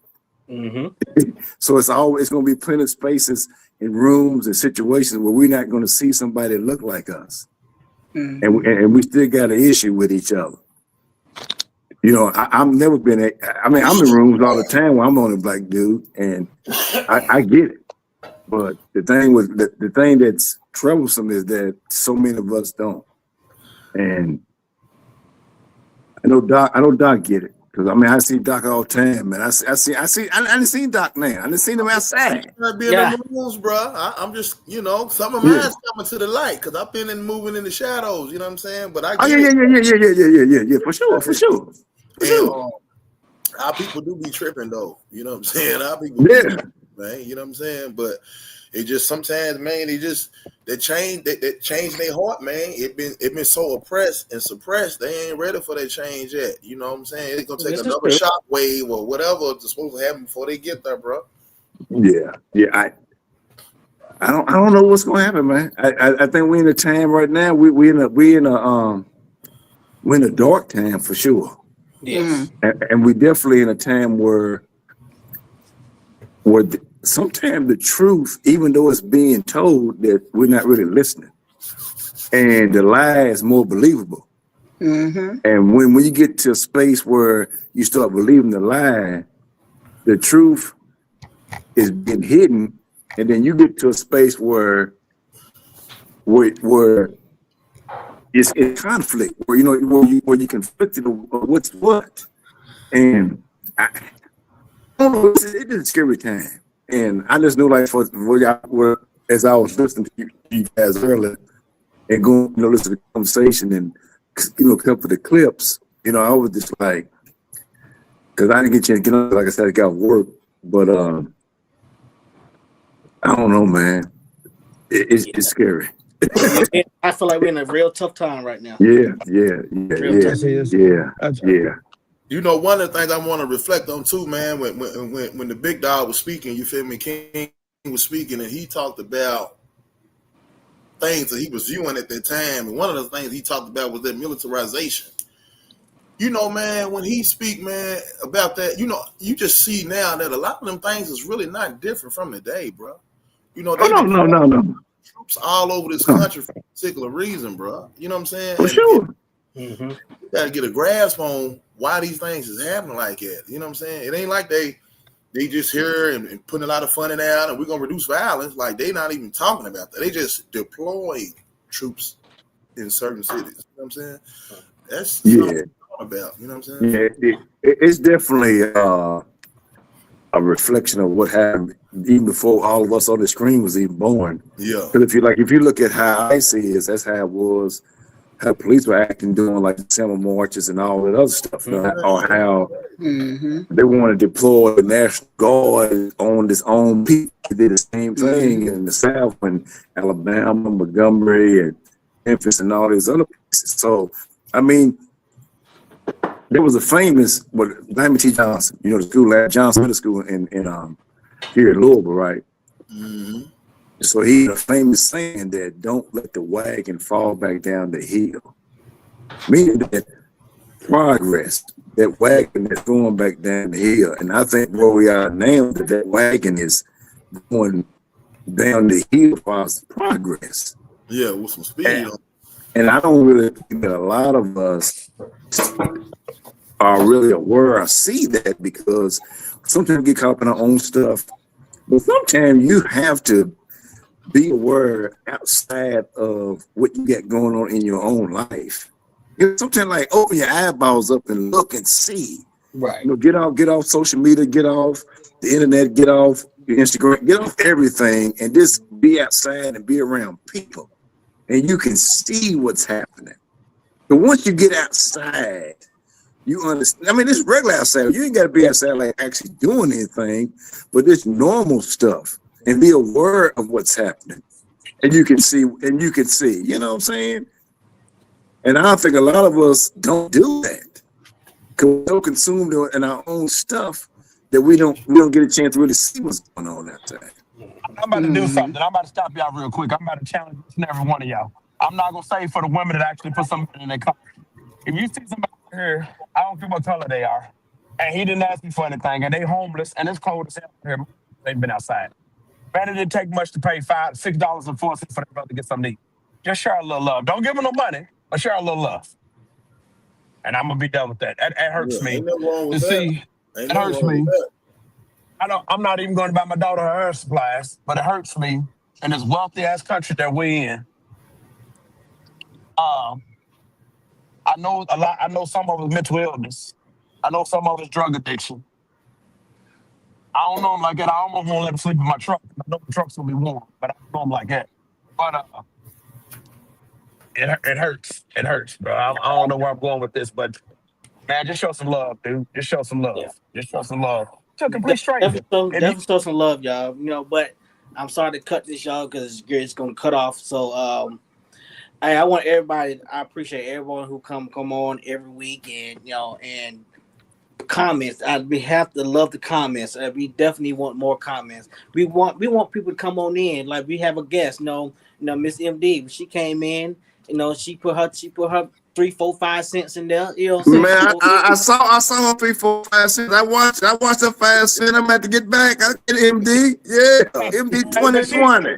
So it's always going to be plenty of spaces in rooms and situations where we're not going to see somebody that look like us. And we still got an issue with each other. You know, I've never been, I'm in rooms all the time where I'm the only black dude, and I get it. But the thing that's troublesome is that so many of us don't. And I know Doc get it. Cause I mean, I see Doc all the time, man. I didn't see Doc now. I didn't see him outside. Yeah, moves, bro. I'm just, you know, some of mine's coming to the light because I've been moving in the shadows. You know what I'm saying? But I yeah, for sure. And, our people do be tripping though. You know what I'm saying? Our people, do be tripping, man. You know what I'm saying? But it just sometimes, man, they change their heart, man. It been so oppressed and suppressed. They ain't ready for that change yet. You know what I'm saying? It's gonna take another shock wave or whatever that's supposed to happen before they get there, bro. Yeah. I don't know what's gonna happen, man. I think we're in a time right now. We're in a dark time for sure. Yes. And we definitely in a time where sometimes the truth, even though it's being told, that we're not really listening, and the lie is more believable. And when you get to a space where you start believing the lie, the truth is being hidden, and then you get to a space where it's in conflict, where you know where you conflicted what's what, and it is a scary time. And I just knew, like, for y'all, as I was listening to you guys earlier and going, you know, listen to the conversation and, you know, come for the clips, you know, I was just like, because I didn't get a chance to get on, like I said, I got work, but I don't know, man. It's scary. I feel like we're in a real tough time right now. Yeah. You know, one of the things I want to reflect on too, man, when the big dog was speaking, you feel me, King was speaking, and he talked about things that he was viewing at that time. And one of the things he talked about was that militarization. You know, man, when he speak, man, about that, you know, you just see now that a lot of them things is really not different from the day, bro. You know, no. Troops all over this country for a particular reason, bro. You know what I'm saying? For sure. You gotta get a grasp on why these things is happening like that. You know what I'm saying? It ain't like they just here and putting a lot of funding out and we're gonna reduce violence. Like, they not even talking about that. They just deploy troops in certain cities. You know what I'm saying? That's something about. You know what I'm saying? Yeah, it's definitely a reflection of what happened even before all of us on the screen was even born. Yeah. Because if you look at how ICE is, that's how it was. How police were acting during like summer marches and all that other stuff, you know, or how they want to deploy the National Guard on this own people. They did the same thing in the South and Alabama, Montgomery, and Memphis, and all these other places. So, I mean, there was a famous, Diamond T. Johnson, you know, the school at Johnson Middle School in here in Louisville, right? So he had a famous saying that don't let the wagon fall back down the hill. Meaning that progress, that wagon is going back down the hill. And I think where we are now, that wagon is going down the hill for us progress. Yeah, with some speed. And I don't really think that a lot of us are really aware or see that, because sometimes we get caught up in our own stuff. But sometimes you have to be aware outside of what you got going on in your own life. You know, sometimes, like, open your eyeballs up and look and see. Right. You know, get off social media, get off the internet, get off your Instagram, get off everything, and just be outside and be around people. And you can see what's happening. But once you get outside, you understand. I mean, this regular outside. You ain't got to be outside like actually doing anything, but this normal stuff and be aware of what's happening. And you can see, you know what I'm saying? And I think a lot of us don't do that because we're so consumed in our own stuff that we don't get a chance to really see what's going on out there. I'm about to do something. I'm about to stop y'all real quick. I'm about to challenge each and every one of y'all. I'm not gonna say for the women that actually put something in their car. If you see somebody here, I don't care what color they are, and he didn't ask me for anything, and they homeless, and it's cold as hell here, they've been outside. Man, it didn't take much to pay $6.04 for their brother to get something to eat. Just share a little love. Don't give them no money, but share a little love. And I'm gonna be done with that. It hurts me to see. It hurts me. I'm not even going to buy my daughter her hair supplies, but it hurts me in this wealthy ass country that we're in. I know a lot. I know some of us mental illness. I know some of us drug addiction. I don't know them like that. I almost won't let them sleep in my truck. I know the truck's gonna be warm, but I don't know them like that. But it hurts. It hurts, bro. I don't know where I'm going with this, but man, just show some love, dude. Just show some love. Yeah. Just show some love. To a complete stranger. Definitely show some love, y'all. You know, but I'm sorry to cut this, y'all, because it's gonna cut off. So I want everybody. I appreciate everyone who come on every week, and and comments. We have to love the comments. We definitely want more comments. We want people to come on in. Like we have a guest, Miss MD. When she came in, she put her 3, 4, 5 cents in there. You know what I'm saying? Man, I saw her 3, 4, 5 cents. I watched her 5 cents. I'm about to get back. I get MD. Yeah, MD 2020.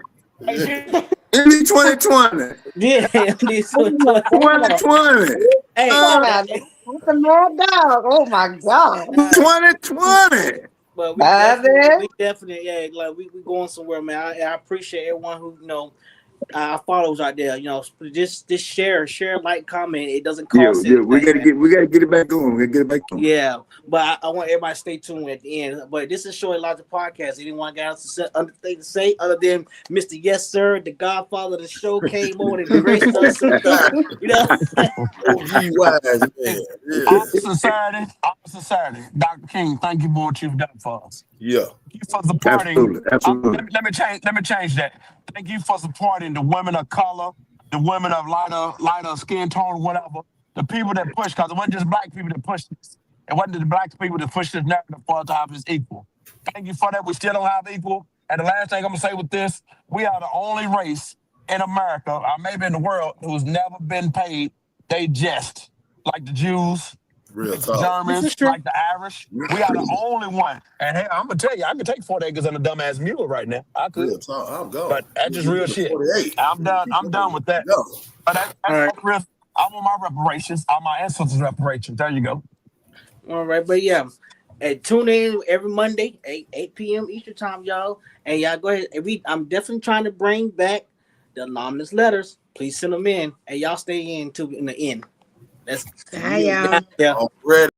MD 2020. Yeah, MD 2020. Hey, What's the mad dog? Oh my God. 2020. But we definitely, like we going somewhere, man. I appreciate everyone who our followers out there. Just share, like, comment. It doesn't cost anything. We gotta get it back going. Yeah, but I want everybody to stay tuned at the end. But this is Shorty Logic Podcast. Anyone got anything to say other than Mr. Yes Sir, the Godfather of the show, came on and graced us? Sincerity, Dr. King, thank you for what you've done for us. Yeah. Thank you for supporting. Absolutely. Let me change that. Thank you for supporting the women of color, the women of lighter skin tone, whatever. The people that push, because it wasn't just black people that pushed this. It wasn't the black people that pushed this narrative for us to have this equal. Thank you for that. We still don't have equal. And the last thing I'm gonna say with this, we are the only race in America, or maybe in the world, who's never been paid they just, like the Jews, Real like the Germans, like the Irish. We are the only one. And hey, I'm gonna tell you, I could take 4 acres and a dumbass mule right now. I could. Real talk. I'm going. But that's just real shit. 48. I'm done with that. Go. But that's real. I want my reparations. I want my ancestors' reparations. There you go. All right, but yeah. Tune in every Monday, 8 p.m. Eastern time, y'all. And y'all go ahead. I'm definitely trying to bring back the anonymous letters. Please send them in. And y'all stay in the end. That's Bye, y'all. Yeah. I'm ready.